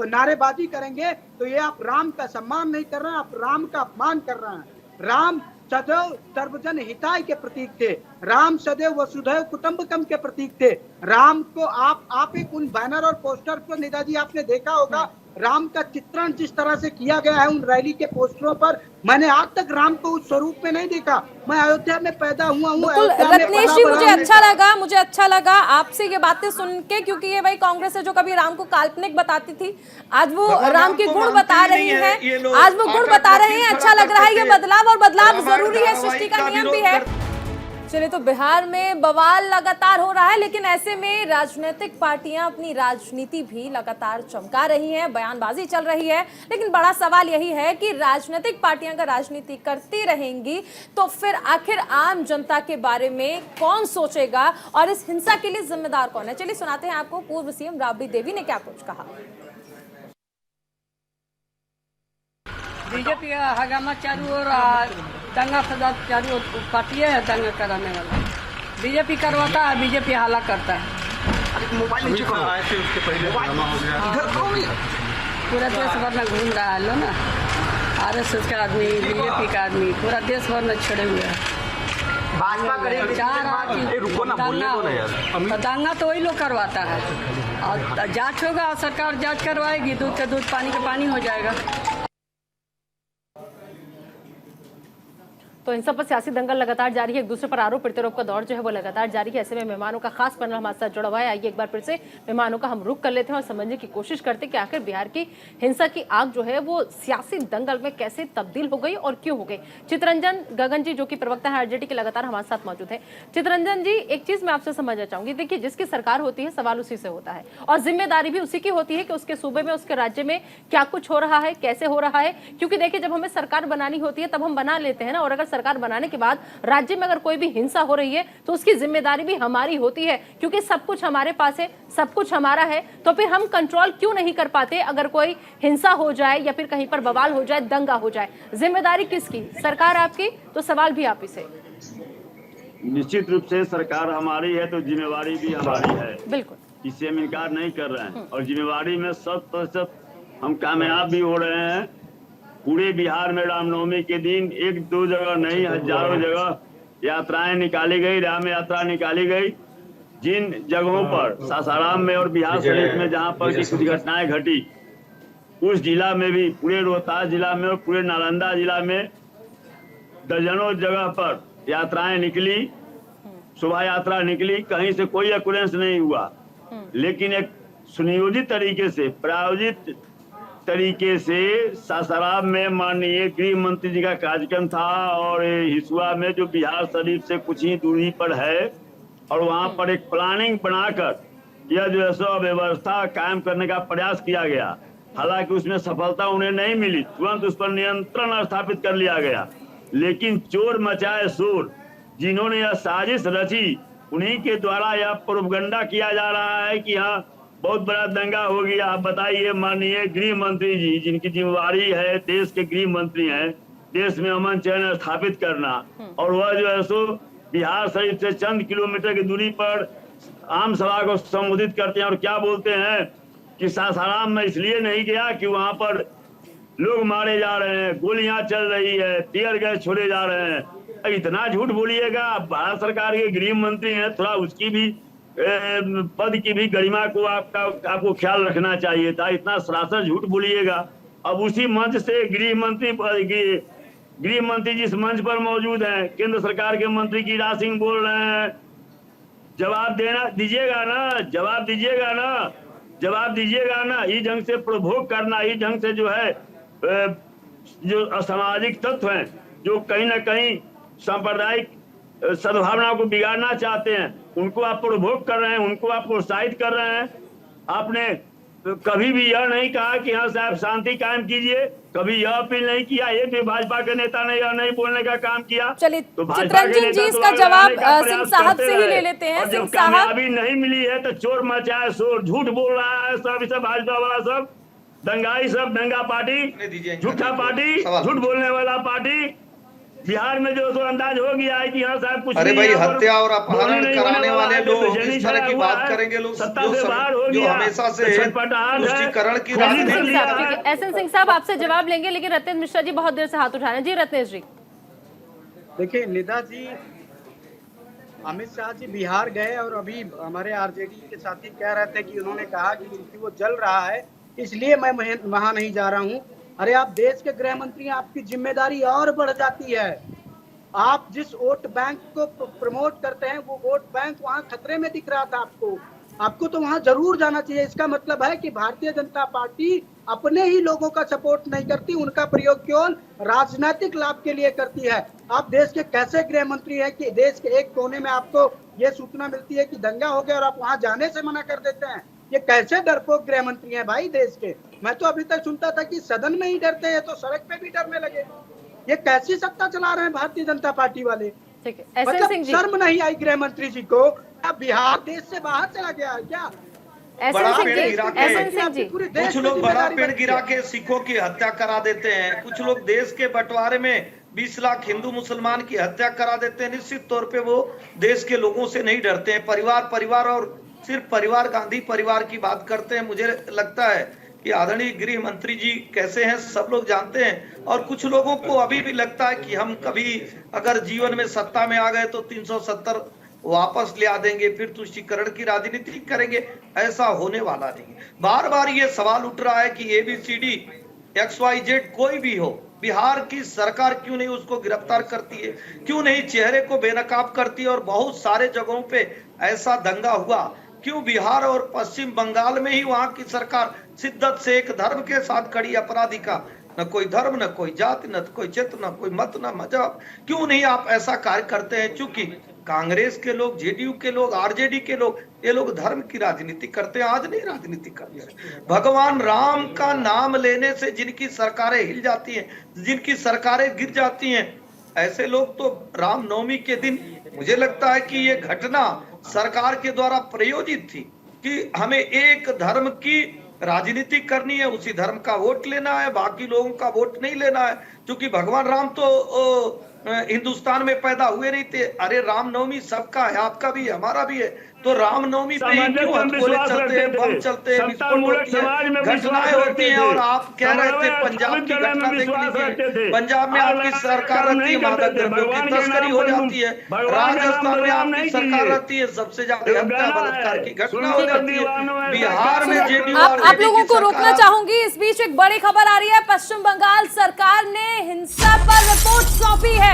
नारेबाजी करेंगे, तो ये आप राम का सम्मान नहीं कर रहे हैं, आप राम का अपमान कर रहे हैं। राम सदैव सर्वजन हिताय के प्रतीक थे, राम सदैव वसुधैव कुटुंबकम के प्रतीक थे। राम को आप एक उन बैनर और पोस्टर पर, निदा जी आपने देखा होगा, राम का चित्रण जिस तरह से किया गया है उन रैली के पोस्टरों पर, मैंने आज तक राम को उस स्वरूप में नहीं देखा। मैं अयोध्या में पैदा हुआ हूँ। रत्नेश जी, मुझे अच्छा लगा आपसे ये बातें सुन के, क्योंकि ये वही कांग्रेस है जो कभी राम को काल्पनिक बताती थी, आज वो राम के गुण बता रही है, आज वो गुण बता रहे हैं। अच्छा लग रहा है ये बदलाव, और बदलाव जरूरी है, सृष्टि का नियम भी है। चलिए, तो बिहार में बवाल लगातार हो रहा है, लेकिन ऐसे में राजनीतिक पार्टियां अपनी राजनीति भी लगातार चमका रही हैं, बयानबाजी चल रही है। लेकिन बड़ा सवाल यही है कि राजनीतिक पार्टियां अगर राजनीति करती रहेंगी तो फिर आखिर आम जनता के बारे में कौन सोचेगा, और इस हिंसा के लिए जिम्मेदार कौन है? चलिए सुनाते हैं आपको पूर्व सीएम राबड़ी देवी ने क्या कुछ कहा। बीजेपी का हंगामा चालू हो रहा है, दंगा फसाद चालू पार्टी है दंगा कराने वाला। बीजेपी करवाता है, बीजेपी हाला करता है। मोबाइल नीचे करो। आए थे उसके पहले हंगामा हो गया। इधर करो नहीं। पूरा देश भर में घूम रहा है लो ना, RSS का आदमी, बीजेपी का आदमी पूरा देश भर में छड़े हुए हैं। भाजपा करेगी। चाह रहा कि रुको ना, बोलने दो ना यार। तो दंगा तो वही लोग करवाता है, और जांच होगा, सरकार जांच करवाएगी, दूध का दूध पानी का पानी हो जाएगा। तो इन सब पर सियासी दंगल लगातार जारी है, एक दूसरे पर आरोप प्रत्यारोप का दौर जो है वो लगातार जारी है। ऐसे में मेहमानों का खास पैनल हमारे साथ जुड़ा हुआ है। आइए एक बार फिर से मेहमानों का हम रुख कर लेते हैं और समझने की कोशिश करते हैं कि आखिर बिहार की हिंसा की आग जो है वो सियासी दंगल में कैसे तब्दील हो गई और क्यों हो गई। चितरंजन गगन जी जो कि प्रवक्ता है आरजेडी के, लगातार हमारे साथ मौजूद है। चितरंजन जी, एक चीज मैं आपसे समझना चाहूंगी, देखिए जिसकी सरकार होती है सवाल उसी से होता है और जिम्मेदारी भी उसी की होती है कि उसके सूबे में, उसके राज्य में क्या कुछ हो रहा है, कैसे हो रहा है। क्योंकि देखिए जब हमें सरकार बनानी होती है तब हम बना लेते हैं ना, और अगर सरकार बनाने के बाद राज्य में अगर कोई भी हिंसा हो रही है तो उसकी जिम्मेदारी भी हमारी होती है, क्योंकि सब कुछ हमारे पास है, सब कुछ हमारा है। तो फिर हम कंट्रोल क्यों नहीं कर पाते अगर कोई हिंसा हो जाए या फिर कहीं पर बवाल हो जाए, दंगा हो जाए? जिम्मेदारी किसकी? सरकार आपकी, तो सवाल भी आप ही से। निश्चित रूप से सरकार हमारी है तो जिम्मेवारी भी हमारी है, बिल्कुल, इससे हम इनकार नहीं कर रहे हैं। और जिम्मेवारी में 100% हम कामयाब भी हो रहे हैं। पूरे बिहार में रामनवमी के दिन 1-2 जगह नहीं, हजारों जगह यात्राएं निकाली गई, राम यात्रा निकाली गई। जिन जगहों पर सासाराम में और बिहार शरीफ में जहां पर कुछ घटनाएं घटी, उस जिला में भी, पूरे रोहतास जिला में और पूरे नालंदा जिला में दर्जनों जगह पर यात्राएं निकली, शोभा यात्रा निकली, कहीं से कोई अकुरेंस नहीं हुआ। लेकिन एक सुनियोजित तरीके से, प्रायोजित तरीके से सासाराम में माननीय गृह मंत्री जी का कार्यक्रम था, और हिसुआ में जो बिहार शरीफ से कुछ ही दूरी पर है, और वहां पर एक प्लानिंग बनाकर यह जो है व्यवस्था कायम करने का प्रयास किया गया। हालांकि उसमें सफलता उन्हें नहीं मिली, तुरंत उस पर नियंत्रण स्थापित कर लिया गया। लेकिन चोर मचाए शोर, जिन्होंने यह साजिश रची, उन्हीं के द्वारा यह प्रोपगंडा किया जा रहा है कि हाँ बहुत बड़ा दंगा हो गया। आप बताइए, माननीय गृह मंत्री जी, जिनकी जिम्मेवारी है, देश के गृह मंत्री हैं, देश में अमन चैन स्थापित करना, और वह जो है सो बिहार शरीफ से चंद किलोमीटर की दूरी पर आम सभा को संबोधित करते हैं और क्या बोलते हैं कि सासाराम में इसलिए नहीं गया कि वहां पर लोग मारे जा रहे हैं, गोलियां चल रही है, टीयर गैस छोड़े जा रहे हैं। इतना झूठ बोलिएगा? भारत सरकार के गृह मंत्री हैं, थोड़ा उसकी भी पद की भी गरिमा को आपको ख्याल रखना चाहिए था। इतना सरासर झूठ बोलिएगा। अब उसी मंच से गृह मंत्री जिस मंच पर मौजूद हैं, केंद्र सरकार के मंत्री गिरिराज सिंह बोल रहे हैं, जवाब दीजिएगा ना। इस ढंग से प्रभोग करना, इस ढंग से जो है जो असामाजिक तत्व हैं, जो कहीं ना कहीं सांप्रदायिक सद्भावना को बिगाड़ना चाहते हैं, उनको आप प्रभोग कर रहे हैं, उनको आप प्रोत्साहित कर रहे हैं। आपने कभी भी यह नहीं कहा कि हाँ साहब शांति कायम कीजिए, कभी यह अपील नहीं किया। एक भी भाजपा के नेता ने यह नहीं बोलने का काम किया। चलिए तो चितरंजन जी इसका जवाब सिंह साहब से ही ले लेते हैं। सिंह साहब, कामयाबी नहीं मिली है तो चोर मचाए शोर, झूठ बोल रहा है सब भाजपा वाला, सब दंगाई, सब दंगा पार्टी, झूठा पार्टी, झूठ बोलने वाला पार्टी। बिहार में जो अंदाज हो गया है कि हाँ साहब कुछ अरे भाई, हत्या और अपहरण कराने वाले लोग इस तरह की बात करेंगे, लोग जो हमेशा से तुष्टीकरण की राजनीति। एसएन सिंह साहब आपसे जवाब लेंगे, लेकिन रत्नेश मिश्रा जी बहुत देर से हाथ उठा रहे हैं। जी रत्नेश जी। देखिए निदा जी, अमित शाह जी बिहार गए और अभी हमारे आरजेडी के साथी कह रहे थे कि उन्होंने कहा कि वो जल रहा है इसलिए मैं वहां नहीं जा रहा हूं। अरे आप देश के गृह मंत्री हैं, आपकी जिम्मेदारी और बढ़ जाती है। आप जिस वोट बैंक को प्रमोट करते हैं वो वोट बैंक वहां खतरे में दिख रहा था आपको तो वहां जरूर जाना चाहिए। इसका मतलब है कि भारतीय जनता पार्टी अपने ही लोगों का सपोर्ट नहीं करती, उनका प्रयोग केवल राजनीतिक लाभ के लिए करती है। आप देश के कैसे गृह मंत्री हैं कि देश के एक कोने में आपको ये सूचना मिलती है कि दंगा हो गया और आप वहां जाने से मना कर देते हैं? ये कैसे डरपोक गृह मंत्री हैं भाई देश के? मैं तो अभी तक सुनता था कि सदन में ही डरते हैं तो सड़क पे भी डरने लगे। ये कैसी सत्ता चला रहे हैं भारतीय जनता पार्टी वाले? ठीक है, मतलब शर्म नहीं आई गृह मंत्री जी को? क्या बिहार देश से बाहर चला गया है क्या? बड़ा पेड़ गिरा के पूरे देश कुछ में लोग बड़ा जिम्मेदारी पेड़ बनती गिरा है। के सिखों की हत्या करा देते हैं, कुछ लोग देश के बंटवारे में 20 लाख हिंदू मुसलमान की हत्या करा देते हैं। निश्चित तौर पे वो देश के लोगों से नहीं डरते हैं। परिवार और सिर्फ परिवार, गांधी परिवार की बात करते हैं। मुझे लगता है कि आदरणीय गृह मंत्री जी कैसे हैं सब लोग जानते हैं। और कुछ लोगों को अभी भी लगता है कि हम कभी अगर जीवन में सत्ता में आ गए तो 370 वापस ले आ देंगे, फिर तुष्टीकरण की राजनीति करेंगे। ऐसा होने वाला नहीं। बार बार ये सवाल उठ रहा है कि ABCD XYZ कोई भी हो, बिहार की सरकार क्यों नहीं उसको गिरफ्तार करती है, क्यों नहीं चेहरे को बेनकाब करती है। और बहुत सारे जगहों पे ऐसा दंगा हुआ, क्यों बिहार और पश्चिम बंगाल में ही वहां की सरकार शिद्दत से एक धर्म के साथ खड़ी, अपराधी का न कोई धर्म, न कोई जाति, न कोई क्षेत्र, न कोई मत, न मजहब। क्यों नहीं आप ऐसा कार्य करते हैं? चूंकि कांग्रेस के लोग, JDU के लोग, RJD के लोग, ये लोग धर्म की राजनीति करते हैं, आज नहीं राजनीति करते हैं। भगवान राम का नाम लेने से जिनकी सरकारें हिल जाती हैं, जिनकी सरकारें गिर जाती हैं, ऐसे लोग तो रामनवमी के दिन, मुझे लगता है कि ये घटना सरकार के द्वारा प्रायोजित थी कि हमें एक धर्म की राजनीति करनी है, उसी धर्म का वोट लेना है, बाकी लोगों का वोट नहीं लेना है। क्योंकि भगवान राम तो हिंदुस्तान में पैदा हुए नहीं थे। अरे रामनवमी सबका है, आपका भी है, हमारा भी है। तो रामनवमी पे ही क्यों हथगोले चलते हैं, बम चलते हैं, विस्फोट होती है, घटनाएं होती हैं। और आप कह रहे थे पंजाब की घटना देख लीजिए, पंजाब में आपकी सरकार रहती है, मादक द्रव्यों की तस्करी हो जाती है। राजस्थान में आपकी सरकार रहती है, सबसे ज्यादा हत्या बलात्कार की घटना हो जाती है। बिहार में JDU आप लोगों को रोकना चाहूंगी। इस बीच एक बड़ी खबर आ रही है, पश्चिम बंगाल सरकार ने हिंसा पर रिपोर्ट सौंपी है।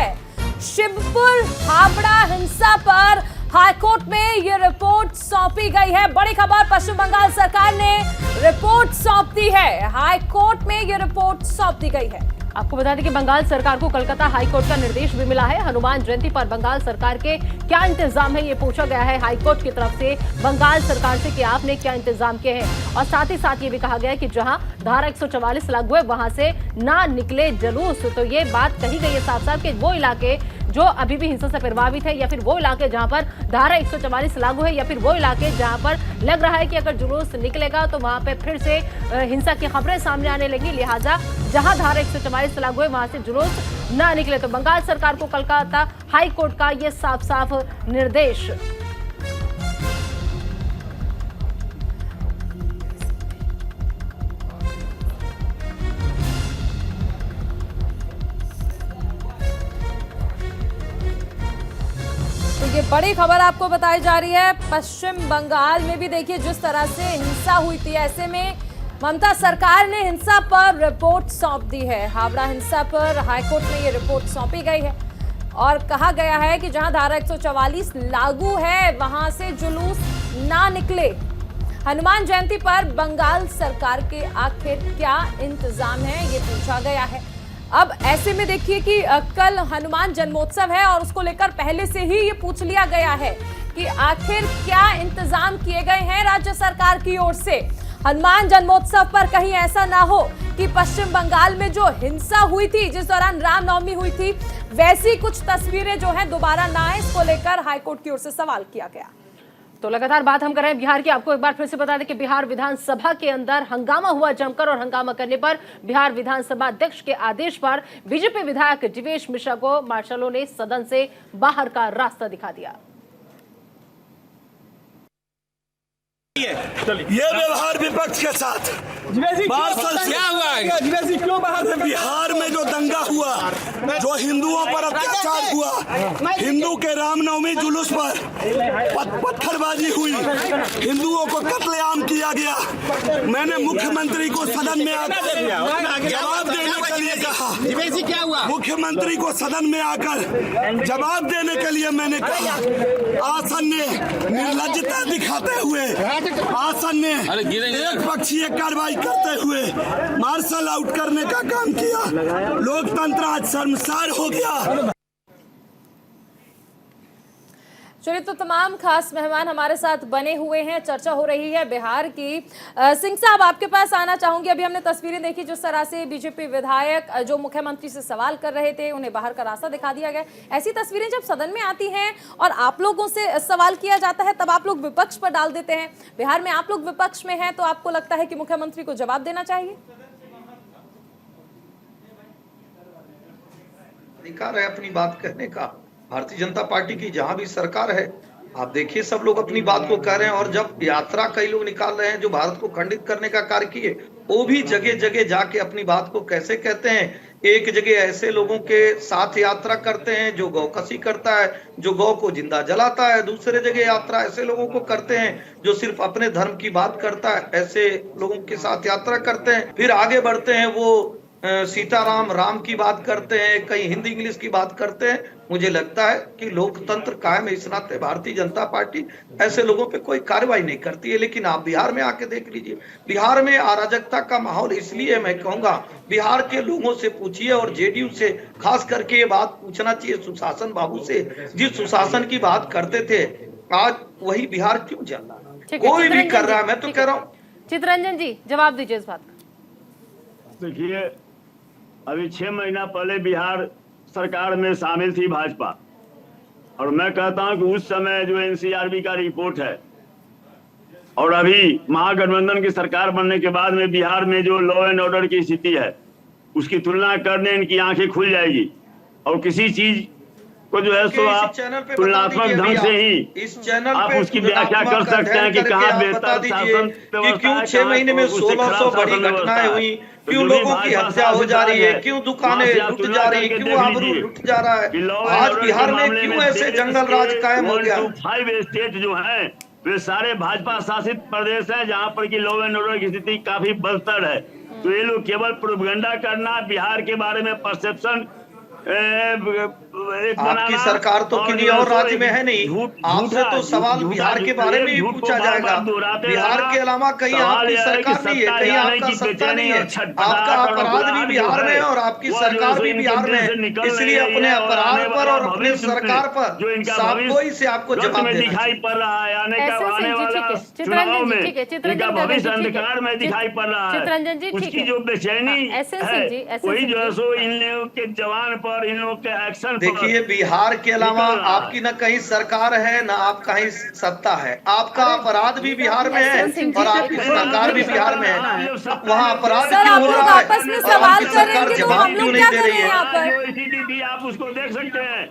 शिवपुर हावड़ा हिंसा पर हाईकोर्ट में ये रिपोर्ट सौंपी गई है। बड़ी खबर, पश्चिम बंगाल सरकार ने रिपोर्ट सौंप दी है। हाईकोर्ट में ये रिपोर्ट सौंप दी गई है। आपको बता दें कि बंगाल सरकार को कोलकाता हाईकोर्ट का निर्देश भी मिला है। हनुमान जयंती पर बंगाल सरकार के क्या इंतजाम है, ये पूछा गया है हाईकोर्ट की तरफ से बंगाल सरकार से कि आपने क्या इंतजाम किए हैं। और साथ ही साथ ये भी कहा गया है कि जहां धारा 144 लागू है वहां से ना निकले जुलूस। तो ये बात कही गई है साफ साफ कि वो इलाके जो अभी भी हिंसा से प्रभावित है, या फिर वो इलाके जहां पर धारा 144 लागू है, या फिर वो इलाके जहां पर लग रहा है कि अगर जुलूस निकलेगा तो वहां पे फिर से हिंसा की खबरें सामने आने लगी। लिहाजा जहां धारा 144 लागू है वहां से जुलूस ना निकले। तो बंगाल सरकार को कोलकाता हाई कोर्ट का ये साफ साफ निर्देश। तो ये बड़ी खबर आपको बताई जा रही है। पश्चिम बंगाल में भी देखिए जिस तरह से हिंसा हुई थी, ऐसे में ममता सरकार ने हिंसा पर रिपोर्ट सौंप दी है। हावड़ा हिंसा पर हाईकोर्ट में ये रिपोर्ट सौंपी गई है और कहा गया है कि जहां धारा 144 लागू है वहां से जुलूस ना निकले। हनुमान जयंती पर बंगाल सरकार के आखिर क्या इंतजाम है, ये पूछा गया है। अब ऐसे में देखिए कि कल हनुमान जन्मोत्सव है और उसको लेकर पहले से ही ये पूछ लिया गया है कि आखिर क्या इंतजाम किए गए हैं राज्य सरकार की ओर से। हनुमान जन्मोत्सव पर कहीं ऐसा ना हो कि पश्चिम बंगाल में जो हिंसा हुई थी, जिस दौरान रामनवमी हुई थी, वैसी कुछ तस्वीरें जो हैं दोबारा ना आए, इसको लेकर हाईकोर्ट की ओर से सवाल किया गया। तो लगातार बात हम कर रहे हैं बिहार की। आपको एक बार फिर से बता दें कि बिहार विधानसभा के अंदर हंगामा हुआ जमकर, और हंगामा करने पर बिहार विधानसभा अध्यक्ष के आदेश पर बीजेपी विधायक जीवेश मिश्रा को मार्शलों ने सदन से बाहर का रास्ता दिखा दिया। ये व्यवहार विपक्ष के साथ मार्शल क्या हुआ है? क्यों बाहर है? बिहार में जो दंगा हुआ, जो हिंदुओं पर अत्याचार हुआ, हिंदू के रामनवमी जुलूस पर पत्थरबाजी हुई, हिंदुओं को कत्लेआम किया गया। मैंने मुख्यमंत्री को सदन में आकर जवाब देने के लिए कहा। क्या हुआ? मुख्यमंत्री को सदन में आकर जवाब देने के लिए मैंने कहा। आसन ने निर्लज्जता दिखाते हुए, आसन ने एक पक्षीय कार्रवाई करते हुए मार्शल आउट करने का काम किया। लोकतंत्र आज शर्मसार हो गया। चलिए, तो तमाम खास मेहमान हमारे साथ बने हुए हैं, चर्चा हो रही है बिहार की। सिंह साहब, आपके पास आना चाहूंगी। अभी हमने तस्वीरें देखी जिस तरह से बीजेपी विधायक जो मुख्यमंत्री से सवाल कर रहे थे, उन्हें बाहर का रास्ता दिखा दिया गया। ऐसी तस्वीरें जब सदन में आती हैं और आप लोगों से सवाल किया जाता है, तब आप लोग विपक्ष पर डाल देते हैं। बिहार में आप लोग विपक्ष में हैं, तो आपको लगता है कि मुख्यमंत्री को जवाब देना चाहिए? अधिकार है अपनी बात कहने का। भारतीय जनता पार्टी की जहां भी सरकार है, आप देखिए सब लोग अपनी बात को कह रहे हैं। और जब यात्रा कई लोग निकाल रहे हैं जो भारत को खंडित करने का कार्य किए, वो भी जगह जगह जाके अपनी बात को कैसे कहते हैं। एक जगह ऐसे लोगों के साथ यात्रा करते हैं जो गौकसी करता है, जो गौ को जिंदा जलाता है। दूसरे जगह यात्रा ऐसे लोगों को करते हैं जो सिर्फ अपने धर्म की बात करता है, ऐसे लोगों के साथ यात्रा करते हैं। फिर आगे बढ़ते हैं, वो सीताराम राम की बात करते हैं, कहीं हिंदी इंग्लिश की बात करते हैं। मुझे लगता है कि लोकतंत्र कायम है, इस नाते भारतीय जनता पार्टी ऐसे लोगों पे कोई कार्रवाई नहीं करती है। लेकिन आप बिहार में आके देख लीजिए, बिहार में अराजकता का माहौल इसलिए मैं कहूंगा, बिहार के लोगों से पूछिए और जेडीयू से खास करके ये बात पूछना चाहिए सुशासन बाबू से, जिस सुशासन की बात करते थे आज वही बिहार क्यों जल रहा है? कोई भी कर रहा है। मैं तो कह रहा हूँ। चितरंजन जी, जवाब दीजिए इस बात का। देखिए, अभी 6 महीना पहले बिहार सरकार में शामिल थी भाजपा, और मैं कहता हूं कि उस समय जो एनसीआरबी का रिपोर्ट है और अभी महागठबंधन की सरकार बनने के बाद में बिहार में जो लॉ एंड ऑर्डर की स्थिति है, उसकी तुलना करने इनकी आंखें खुल जाएगी। और किसी चीज को जो है सो आप तुलनात्मक ढंग से ही इस चैनल आप उसकी व्याख्या कर सकते हैं कि कहाँ बेहतर शासन कि क्यों 6 महीने में 1600 बड़ी घटनाएं हुई, क्यों लोगों की हत्या हो जा रही है, क्यों दुकानें लुट जा रही है, क्यों आबरू लुट जा रहा है। आज बिहार में क्यों ऐसे जंगल राज कायम हो गया। 5 स्टेट जो है वे सारे भाजपा शासित प्रदेश है, जहाँ पर की लॉ एंड ऑर्डर की स्थिति काफी बदतर है। तो ये लोग केवल प्रोपेगेंडा करना, बिहार के बारे में परसेप्शन आपकी सरकार तो किसी और राज्य में है नहीं। आपसे तो सवाल बिहार के बारे में ही पूछा जाएगा। बिहार के अलावा कहीं आपकी सरकार नहीं है, कहीं आपका सत्ता नहीं है। आपका अपराध भी बिहार में है और आपकी सरकार भी बिहार में है। इसलिए अपने अपराध पर और अपने सरकार पर कोई से आपको जवाब दिखाई पड़ रहा है, आने वाला चुनाव में इनका भविष्य अंधकार में दिखाई पड़ रहा है। उसकी जो बेचैनी है वही जो है सो इन लोगों के जवान पर, इन लोगों के एक्शन। देखिए, बिहार के अलावा आपकी न कहीं सरकार है न आप कहीं सत्ता है। आपका अपराध भी बिहार में है और आपकी सरकार भी बिहार में है। वहाँ अपराध क्यों हो रहा है और आपकी सरकार जवाब क्यों नहीं दे रही है? आप उसको देख सकते हैं।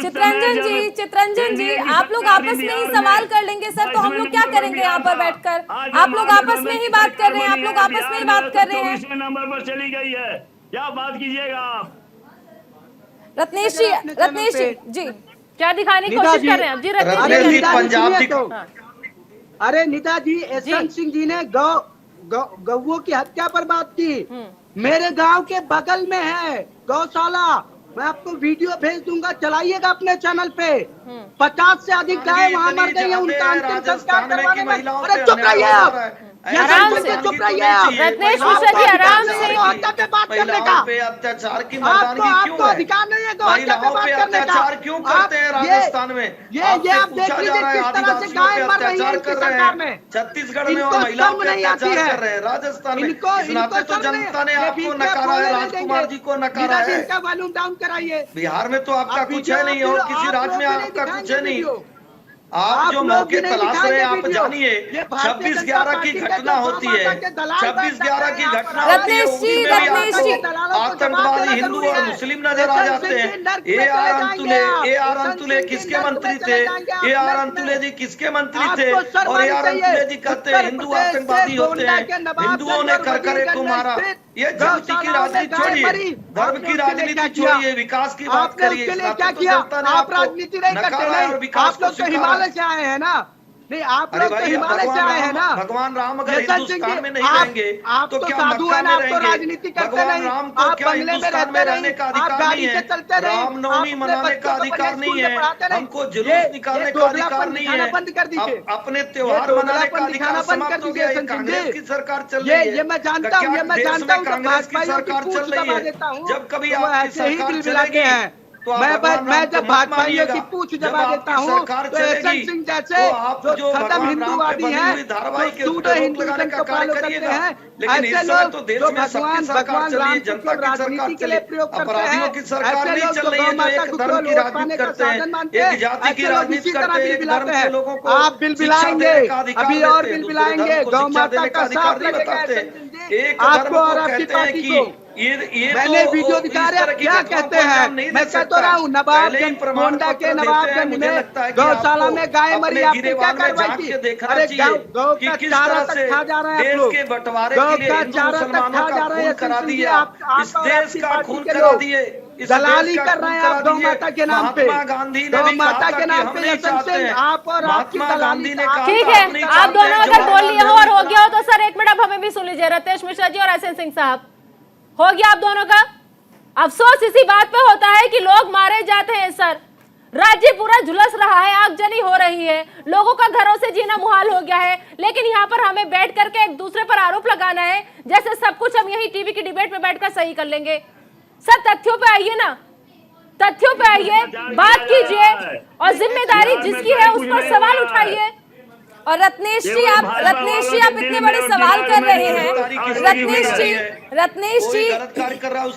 चितरंजन जी, आप लोग आपस में ही सवाल कर लेंगे सर, तो हम लोग क्या करेंगे यहाँ पर बैठकर? आप लोग आपस में ही बात कर रहे हैं, आप लोग आपस में ही बात कर रहे हैं। नंबर पर चली गई है, क्या बात कीजिएगा आप? रत्नेश जी क्या दिखाने की कोशिश कर रहे हैं जी? रत्नेश जी पंजाब तो अरे निता जी, यशवंत सिंह जी ने गौओं की हत्या पर बात की। मेरे गांव के बगल में है गौशाला, मैं आपको वीडियो भेज दूंगा, चलाइएगा अपने चैनल पे। 50 से अधिक गाय वहाँ मर गई है, उनका अंतिम संस्कार करवाने में। अरे चुप रहिए आप, आराम से चुप रहिए आप। रत्नेश मिश्रा जी, आराम से। हत्या पे बात करने का अत्याचार की मर्दानगी क्यों है? अधिकार नहीं है हत्या पे बात करने का। अत्याचार क्यों करते हैं राजस्थान में? ये आप देख लीजिए किस तरह से गाय मर रही है इसकी सरकार में। छत्तीसगढ़ में और महिलाओं पे अत्याचार कर रहे हैं, राजस्थान में। इस नाते तो जनता ने आपको नकारा है, राजकुमार जी को नकारा है। इनका वॉल्यूम डाउन कराइए। बिहार में तो आपका कुछ है नहीं और किसी राज्य में आपका कुछ है नहीं। आप जो मौके तलाश रहे हैं, आप जानिए 26/11 की घटना होती है, 26/11 की घटना होती है, उसमें भी आपको आतंकवादी हिंदू और मुस्लिम नजर आ जाते हैं। ए आर अंतुले किसके मंत्री थे? ए आर अंतुले जी किसके मंत्री थे? और ए आर अंतुले जी कहते हैं हिंदू आतंकवादी होते हैं, हिंदुओं ने करकरे को मारा। ये जाति की राजनीति छोड़िए, धर्म की राजनीति छोड़िए, विकास की बात करिए। क्या किया? आप राजनीति नहीं करते, आप लोग तो हिमालय से आए हैं ना। नहीं, आप लोग तो हिमालय से आए हैं ना। भगवान राम अगर हिंदुस्तान में नहीं रहेंगे आप तो साधु हैं ना, आप तो राजनीति करते नहीं। आप बंगले में रहते रहने का अधिकार नहीं है, रामनवमी मनाने का अधिकार नहीं है, हमको जुलूस निकालने का अधिकार नहीं है, बंद कर दीजिए। अपने त्योहार मनाने का अधिकार समाप्त हो गया। कांग्रेस की सरकार चल रही है, ये मैं जानता हूँ, कांग्रेस की सरकार चल रही है। जब कभी आपकी सरकार चलेगी तो आप मैं भगवान राम जब को मत भाजपाइयों मानिएगा। की पूछ जब जमा देता आपकी हूँ सरकार तो यशवंत चलेगी, सिंह जैसे तो आप जो जो खत्म भगवान राम पे हिंदूवादी बनी हैं, हुई धारावाहिक जो सूडो हिंदुइज्म को कार्य फॉलो करते करिएगा। हैं, लेकिन ऐसे इस समय लोग तो देश जो में सबकी सरकार भगवान चल रही है, राम जनता को की सरकार राजनीति के चली, लिए प्रयोग करते अपराधियों हैं, की सरकार ऐसे नहीं लोग चल जो रही गौ है, जो माता एक को धर्म की वोट राजनीति पाने का करते हैं, साधन मानते एक हैं, जाति की ऐसे लोग राजनीति इसी तरह करते हैं, बिल एक बिलाते धर्म के हैं। लोगों को आप बिल शिक्षा बिलाएंगे, देने का अधिकार अभी देते और हैं, बिल दूसरे बिलाएंगे, धर्म को गौ शिक्षा माता देने का का अधिकार साफ नहीं लगेगा बताते ऐसे हैं। एक आपको धर्म और को आपकी कहते हैं पार्टी कि को। ये मैंने तो वीडियो दिखा इस रहे तरह हैं की क्या घटनाओं कहते को अंजाम हैं, नहीं मैं दे कह तो सकता। रहा हूँ पहले ही नवाबगंज प्रमाण गोंडा के पत्र देते हैं, नवाबगंज मुझे में लगता है कि गौशाला में गाय आपको मरी, अपने आपने क्या गिरेबान में कार्रवाई झांक की? के देखना अरे चाहिए गौ कि का किस चारा तरह तक से खा जा रहे हैं आप देश लोग, के बंटवारे गौ के लिए का हिंदू चारा तक मुसलमानों खा का जा रहे खून हैं करा सिंह जी, दिया, इस आप और देश आपकी का पार्टी खून के करा लोग दिए, इस दलाली देश का कर रहे खून हैं करा आप गौ दिए। माता के नाम पे। महात्मा गांधी ने गौ भी कहा माता था के कि नाम हम पे नहीं यशवंत चाहते सिंह, हैं। आप और आपकी महात्मा दलाली गांधी से ने आप कहा ठीक था, है, हम नहीं आप चाहते दोनों हैं अगर बोल लिए हो और हो जवाहरलाल गया हो तो सर एक मिनट अब हमें भी सुन लीजिए। रतेश मिश्रा जी और एसएन सिंह साहब, हो गया आप दोनों का? अफसोस इसी बात पे होता है कि लोग मारे जाते हैं सर, राज्य पूरा झुलस रहा है, आगजनी हो रही है, लोगों का घरों से जीना मुहाल हो गया है, लेकिन यहाँ पर हमें बैठ करके एक दूसरे पर आरोप लगाना है जैसे सब कुछ हम यही टीवी की डिबेट में बैठकर सही कर लेंगे। सर तथ्यों पे आइए ना, तथ्यों पे आइए, बात कीजिए और जिम्मेदारी जिसकी है उस पर सवाल उठाइए। और रत्नेश जी आप इतने बड़े सवाल कर रहे हैं।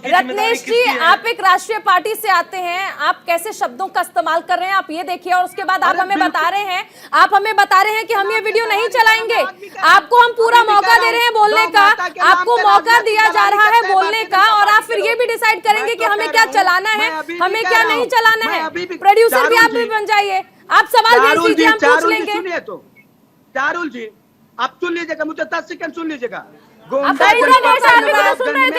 रत्नेश जी आप एक राष्ट्रीय पार्टी से आते हैं, आप कैसे शब्दों का इस्तेमाल कर रहे हैं आप ये देखिए, और उसके बाद आप हमें बता रहे हैं कि हम ये वीडियो नहीं चलाएंगे। आपको हम पूरा मौका दे रहे हैं बोलने का, आपको मौका दिया जा रहा है बोलने का, और आप फिर ये भी डिसाइड करेंगे कि हमें क्या चलाना है, हमें क्या नहीं चलाना है। प्रोड्यूसर भी आप भी बन जाइए, आप सवाल भेज दीजिए, हम पूछ लेंगे। चारुल जी आप सुन लीजिएगा, मुझे 10 सेकंड सुन लीजिएगा।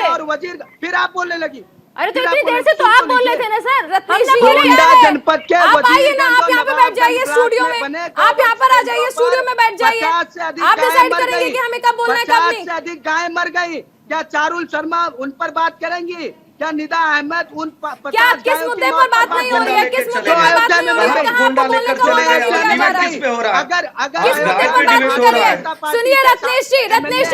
और वजीर फिर आप बोलने लगी। अरे तो इतनी देर से तो आप बोल रहे थे ना सर। रत्नेश जी गोंडा जनपद के आप आइए ना, आप यहाँ पे बैठ जाइए स्टूडियो में, आप यहाँ पर आ जाइए स्टूडियो में बैठ जाइए, आप डिसाइड करेंगे कि हमें कब बोलना है कब नहीं। 50 से अधिक गाय मर गई, क्या चारुल शर्मा उन पर बात करेंगी? क्या निदा अहमद उन क्या किस मुद्दे पर बात नहीं हो रही है? किस मुद्दे पर बात नहीं हो रही है? कहाँ आपको बोलने का मौका नहीं दिया जा रहा है? अगर किस मुद्दे पर बात नहीं करिए? सुनिए रत्नेश जी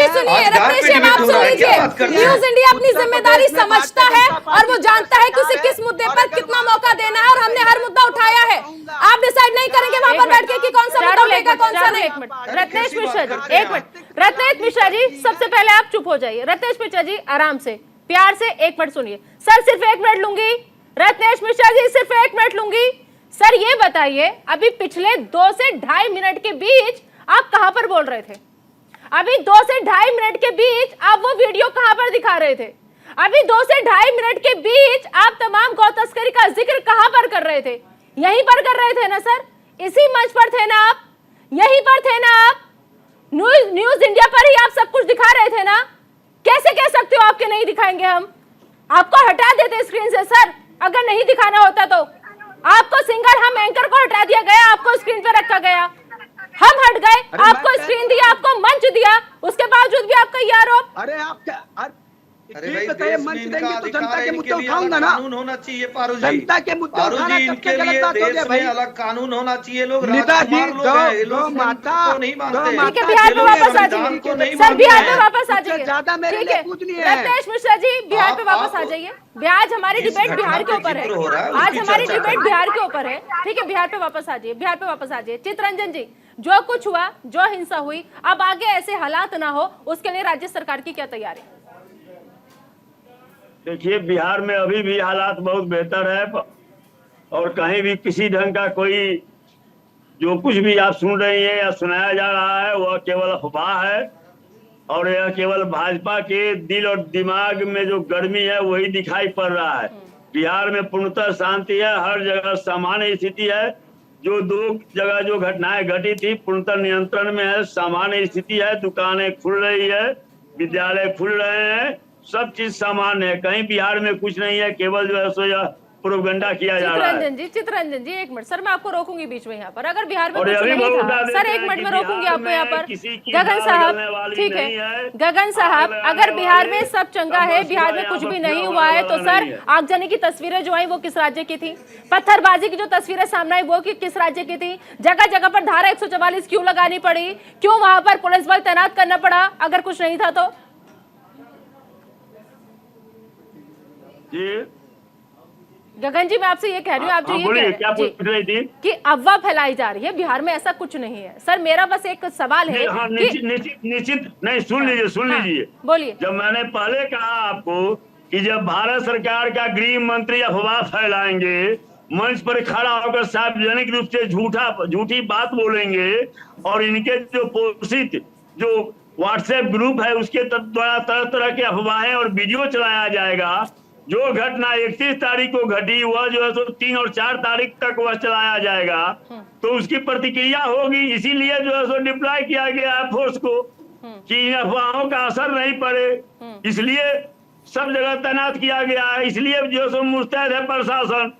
सुनिए, रत्नेश जी आप सुन लीजिए। न्यूज इंडिया अपनी जिम्मेदारी समझता है और वो जानता है कि उसे किस मुद्दे पर कितना मौका देना है, और हमने हर मुद्दा उठाया है। आप डिसाइड नहीं करेंगे वहां पर बैठ के कि कौन सा मुद्दा उठेगा कौन सा नहीं। रत्नेश मिश्रा जी एक मिनट, रत्नेश मिश्रा जी सबसे पहले आप चुप हो जाइए। रत्नेश मिश्रा जी आराम से प्यार से एक मिनट सुनिए। सर सिर्फ 1 मिनट लूंगी, रत्नेश मिश्रा जी सिर्फ 1 मिनट लूंगी। सर ये बताइए, अभी पिछले 2 से 2.5 मिनट के बीच आप कहां पर बोल रहे थे? अभी 2 से 2.5 मिनट के बीच आप वो वीडियो कहां पर दिखा रहे थे? अभी 2 से 2.5 मिनट के बीच आप तमाम गौ तस्करी का जिक्र कहां पर कर रहे थे? यहीं पर कर रहे थे ना सर? इसी मंच पर थे ना आप? यहीं पर थे ना आप? न्यूज इंडिया पर ही आप सब कुछ दिखा रहे थे ना? कैसे कह सकते हो आपके नहीं दिखाएंगे? हम आपको हटा देते स्क्रीन से सर, अगर नहीं दिखाना होता तो। आपको सिंगर हम एंकर को हटा दिया गया, आपको स्क्रीन पे रखा गया, हम हट गए, आपको स्क्रीन दिया, आपको मंच दिया, उसके बावजूद भी आपका ये आरोप। अरे आप क्या अरे भाई देश में इनका अधिकार है, इनके लिए अलग कानून होना चाहिए। पारू जी इनके लिए देश में अलग कानून होना चाहिए। लोग राजकुमार लोग हैं, ये लोग को नहीं मानते। ठीक है, बिहार पे वापस आ जाइए सर, बिहार पे वापस आ जाइए। ज्यादा मेरे लिए कुछ नहीं है। रत्नेश मिश्रा जी बिहार पे वापस आ जाइए। आज हमारी डिबेट बिहार के ऊपर है, आज हमारी डिबेट बिहार के ऊपर है। ठीक है, बिहार पे वापस आ जाइए, बिहार पे वापस आ जाइए। चित्ररंजन जी, जो कुछ हुआ, जो हिंसा हुई, अब आगे ऐसे हालात ना हो, उसके लिए राज्य सरकार की क्या तैयारी? देखिए बिहार में अभी भी हालात बहुत बेहतर है, और कहीं भी किसी ढंग का कोई जो कुछ भी आप सुन रही हैं या सुनाया जा रहा है वह केवल अफवाह है, और यह केवल भाजपा के दिल और दिमाग में जो गर्मी है वही दिखाई पड़ रहा है। बिहार में पूर्णतः शांति है, हर जगह सामान्य स्थिति है। जो 2 जगह जो घटनाएं घटी थी पूर्णतः नियंत्रण में है, सामान्य स्थिति है। दुकानें खुल रही है, विद्यालय खुल रहे हैं, सब चीज सामान्य है। कहीं बिहार में कुछ नहीं है, केवल जो है सो प्रोपगंडा किया जा रहा है। चित्ररंजन जी 1 मिनट सर, मैं आपको रोकूंगी बीच में यहाँ पर। अगर बिहार में और कुछ अभी नहीं बहुत था बता सर, देते 1 हैं मिनट कि में रोकूंगी बिहार आपको यहाँ में पर। किसी की गगन दाल साहब गलने वाली ठीक नहीं है, है। गगन साहब आग अगर लगाने बिहार में वाली सब चंगा है, बिहार में कुछ भी नहीं हुआ है, तो सर आगजनी की तस्वीरें जो आई वो किस राज्य की थी? पत्थरबाजी की जो तस्वीरें सामने आई वो किस राज्य की थी? जगह जगह पर धारा 144 क्यों लगानी पड़ी? क्यों वहां पर पुलिस बल तैनात करना पड़ा अगर कुछ नहीं था तो? जी गगन जी मैं आपसे ये कह रही हूँ, आप जो ये बोलिए, कह क्या रहे पूछ रही थी हैं कि अफवाह फैलाई जा रही है, बिहार में ऐसा कुछ नहीं है। सर मेरा बस एक सवाल है हाँ, कि निश्चित नहीं, सुन लीजिए बोलिए। जब मैंने पहले कहा आपको कि जब भारत सरकार का गृह मंत्री अफवाह फैलाएंगे, मंच पर खड़ा होकर सार्वजनिक रूप से झूठी बात बोलेंगे और इनके जो पोषित जो व्हाट्सएप ग्रुप है उसके द्वारा तरह तरह के अफवाहें और वीडियो चलाया जाएगा, जो घटना 31 तारीख को घटी वह जो है सो 3 और 4 तारीख तक वह चलाया जाएगा, तो उसकी प्रतिक्रिया होगी। इसीलिए जो है सो डिप्लॉय किया गया है फोर्स को कि इन अफवाहों का असर नहीं पड़े, इसलिए सब जगह तैनात किया गया है। इसलिए जो सो मुस्तैद है प्रशासन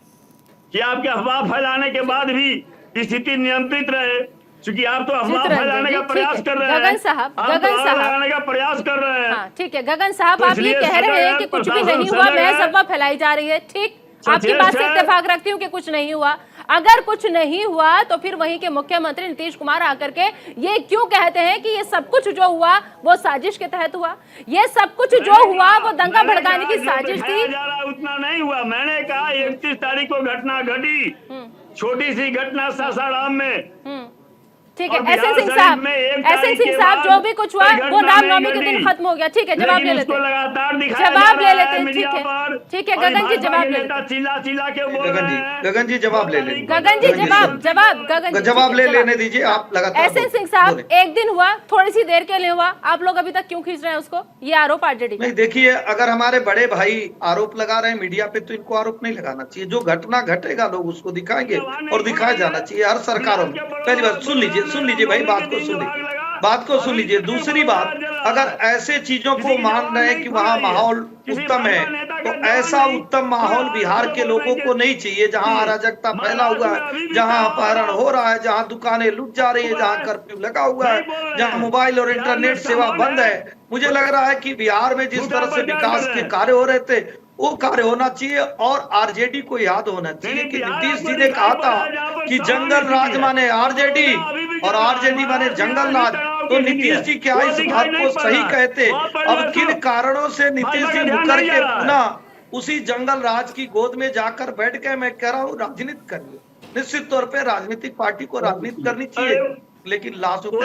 कि आपके अफवाह फैलाने के बाद भी स्थिति नियंत्रित रहे, क्योंकि आप तो अफवाह फैलाने का प्रयास कर रहे हैं, गगन साहब फैलाने का प्रयास कर रहे हैं। हाँ ठीक है गगन साहब, तो आप ये कह रहे हैं कि कुछ भी नहीं हुआ, महज अफवाह फैलाई जा रही है। ठीक, आपकी बात से इत्तेफाक रखती हूँ कि कुछ नहीं हुआ। अगर कुछ नहीं हुआ तो फिर वहीं के मुख्यमंत्री नीतीश कुमार आकर के ये क्यों कहते हैं कि ये सब कुछ जो हुआ वो साजिश के तहत हुआ? ये सब कुछ जो हुआ वो दंगा भड़काने की साजिश थी। उतना नहीं हुआ, मैंने कहा 31 तारीख को घटना घटी, छोटी सी घटना सासाराम में। ठीक है, एसएन सिंह साहब जो भी कुछ हुआ वो रामनवमी के दिन खत्म हो गया। ठीक है, जवाब ले लेते हैं, जवाब ले लेते हैं। ठीक है गगन जी जवाब ले लेते हैं। गगन जी जवाब ले लेंगे। गगन जी जवाब ले लेने दीजिए, आप लगातार। एसएन सिंह साहब एक दिन हुआ, थोड़ी सी देर के लिए हुआ, आप लोग अभी तक क्यों खींच रहे हैं उसको? ये आरोप आरजेडी नहीं, देखिए अगर हमारे बड़े भाई आरोप लगा रहे हैं मीडिया पे तो इनको आरोप नहीं लगाना चाहिए। जो घटना घटेगा लोग उसको दिखाएंगे और दिखाया जाना चाहिए हर सरकारों में। पहली बात सुन लीजिए भाई, बात को सुन लीजिए। दूसरी बात, अगर ऐसे चीजों को मान रहे हैं कि वहाँ माहौल उत्तम है तो ऐसा उत्तम माहौल बिहार के लोगों को नहीं चाहिए जहाँ अराजकता फैला हुआ है, जहाँ अपहरण हो रहा है, जहाँ दुकानें लूट जा रही है, जहाँ कर्फ्यू लगा हुआ है, जहाँ मोबाइल और इंटरनेट सेवा बंद है। मुझे लग रहा है कि बिहार में जिस तरह से विकास के कार्य हो रहे थे वो कार्य होना चाहिए और आरजेडी को याद होना चाहिए कि नीतीश जी ने कहा था कि जंगल राज माने आरजेडी और आरजेडी माने जंगल राज। तो नीतीश जी क्या इस बात को सही कहते? अब किन कारणों से नीतीश जी मुकर के पुनः उसी जंगल राज की गोद में जाकर बैठ गए? मैं कह रहा हूँ राजनीति करिए, निश्चित तौर पे राजनीतिक पार्टी को राजनीति करनी चाहिए, लेकिन लाशों पे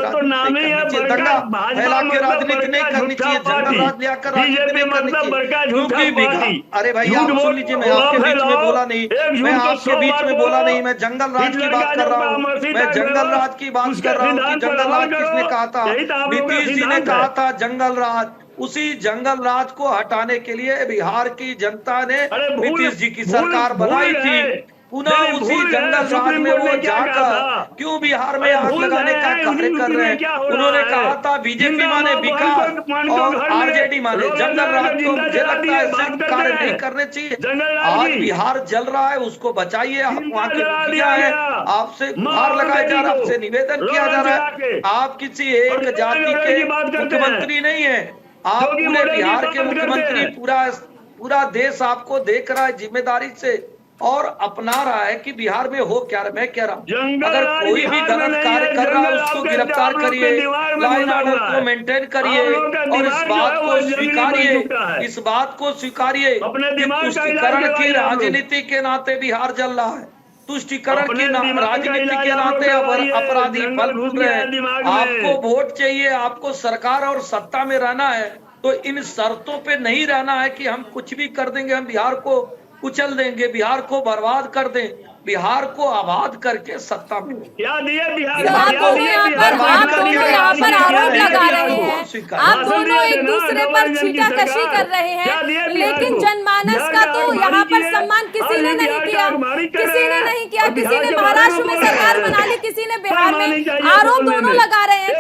दंगा फैला के राजनीति नहीं करनी चाहिए, जंगल राज लेकर राजनीति नहीं करनी चाहिए। क्योंकि अरे भाई आप सुन लीजिए, मैं आपके बीच में बोला नहीं, मैं जंगल राज की बात कर रहा हूँ, मैं जंगल राज की बात कर रहा हूँ कि जंगल राज किसने कहा था? नीतीश जी ने कहा था जंगल राज। उसी जंगल राज को हटाने के लिए बिहार की जनता ने नीतीश जी की सरकार बनाई थी। पुनः उसी जंगल राज में वो जाकर क्यों बिहार में आग लगाने का कार्य कर रहे हैं? उन्होंने कहा था बीजेपी माने विकास और आरजेडी माने जंगल राज को। मुझे लगता है ऐसे कार्य नहीं करने चाहिए। आज बिहार जल रहा है, उसको बचाइए। आप वहाँ के मुखिया है, आपसे गुहार लगाया जा रहा है, आपसे निवेदन किया जा रहा है। आप किसी एक जाति के मुख्यमंत्री नहीं है, आप पूरे बिहार के मुख्यमंत्री। पूरा देश आपको देख रहा है जिम्मेदारी से और अपना रहा है कि बिहार में हो क्या। मैं कह रहा हूँ अगर कोई भी गलत कार्य कर रहा है उसको गिरफ्तार करिए, लॉ एंड ऑर्डर को मेंटेन करिए और इस बात को स्वीकारिए कि तुष्टीकरण की राजनीति के नाते बिहार जल रहा है। तुष्टीकरण की राजनीति के नाते अपराधी फल फूट रहे हैं। आपको वोट चाहिए, आपको सरकार और सत्ता में रहना है तो इन शर्तों पे नहीं रहना है कि हम कुछ भी कर देंगे, हम बिहार को कुचल देंगे, बिहार को बर्बाद कर दें, बिहार को आबाद करके सत्ता में क्या दिए बिहार। आप दोनों यहाँ पर आरोप लगा रहे हैं, आप दोनों एक दूसरे पर छींटाकशी कर रहे हैं, लेकिन जनमानस का तो यहाँ पर सम्मान किसी ने नहीं किया। किसी ने महाराष्ट्र में सरकार बना ली, किसी ने बिहार में। आरोप दोनों लगा रहे हैं।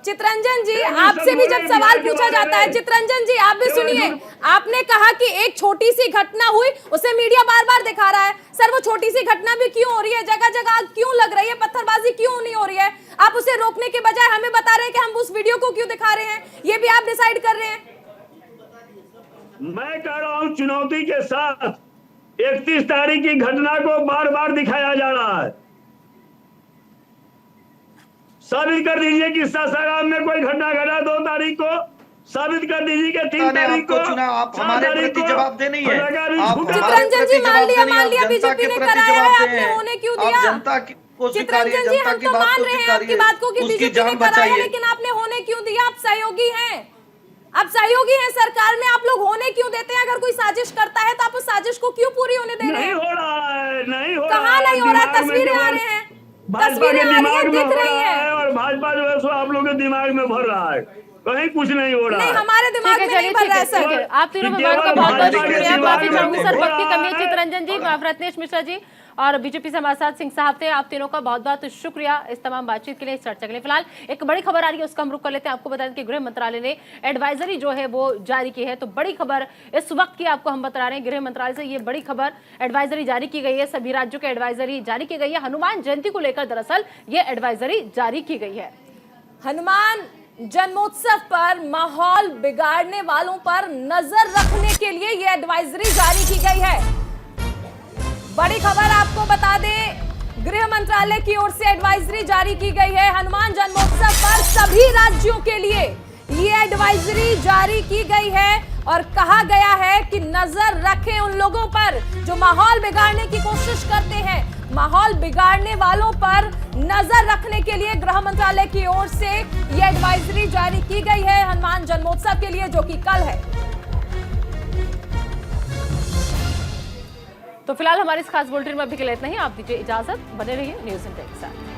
चित्रंजन जी आपसे भी जब सवाल पूछा जाता है, चित्रंजन जी आप भी सुनिए, आपने कहा कि एक छोटी सी घटना हुई, उसे मीडिया बार बार दिखा रहा है। सर वो छोटी सी घटना भी क्यों हो रही है? जगह जगह क्यों लग रही है? पत्थरबाजी क्यों नहीं हो रही है? आप उसे रोकने के बजाय हमें बता रहे हैं कि हम उस वीडियो को क्यों दिखा रहे हैं, ये भी आप डिसाइड कर रहे हैं। मैं कह रहा हूं चुनौती के साथ 31 तारीख की घटना को बार बार दिखाया जा रहा है। साबित कर दीजिए कि सासाराम में कोई घटना घटा 2 तारीख को, साबित कर दीजिए कि 3 तारीख को चुना, आप हमारे प्रति जवाब दे नहीं है। आप चितरंजन जी मान लिया बीजेपी ने कराया है, आपने होने क्यों दिया? जनता को चितरंजन जी हम तो मान रहे हैं आपकी बात को कि बीजेपी ने कराया है, लेकिन आपने होने क्यों दिया? आप सहयोगी हैं, आप सहयोगी हैं सरकार में, आप लोग होने क्यों देते हैं? अगर कोई साजिश करता है तो आप उस साजिश को क्यों पूरी होने दे रहे हैं? नहीं हो रहा है, नहीं हो कहाँ नहीं हो रहा है? तस्वीरें आ रही हैं, तस्वीरें आ रही हैं, दिख रही है, और भाजपा जो है सो आप लोगों के दिमाग में भर रहा है, कहीं कुछ नहीं हो रहा नहीं है। हमारे दिमाग में नहीं भर रहा है सर। आप तीनों मेहमानों का बहुत बहुत शुक्रिया। माफी चाहूंगी सर, वक्त की कमी है। चितरंजन जी, रत्नेश मिश्रा जी और बीजेपी से हमारे साथ सिंह साहब थे, आप तीनों का बहुत बहुत शुक्रिया इस तमाम बातचीत के लिए, इस चर्चा के लिए। फिलहाल एक बड़ी खबर आ रही है, उसका हम रुख कर लेते हैं। आपको बता दें कि गृह मंत्रालय ने एडवाइजरी जो है वो जारी की है, तो बड़ी खबर इस वक्त की आपको हम बता रहे हैं। गृह मंत्रालय से ये बड़ी खबर, एडवाइजरी जारी की गई है, सभी राज्यों को एडवाइजरी जारी की गई है। हनुमान जयंती को लेकर दरअसल ये एडवाइजरी जारी की गई है। हनुमान जन्मोत्सव पर माहौल बिगाड़ने वालों पर नजर रखने के लिए यह एडवाइजरी जारी की गई है। बड़ी खबर आपको बता दें, गृह मंत्रालय की ओर से एडवाइजरी जारी की गई है। हनुमान जन्मोत्सव पर सभी राज्यों के लिए ये एडवाइजरी जारी की गई है और कहा गया है कि नजर रखें उन लोगों पर जो माहौल बिगाड़ने की कोशिश करते हैं। माहौल बिगाड़ने वालों पर नजर रखने के लिए गृह मंत्रालय की ओर से ये एडवाइजरी जारी की गई है हनुमान जन्मोत्सव के लिए, जो कि कल है। तो फिलहाल हमारे इस खास बुलेटिन में अभी के लिए इतना ही। आप दीजिए इजाजत, बने रहिए न्यूज़ इंडिया के साथ।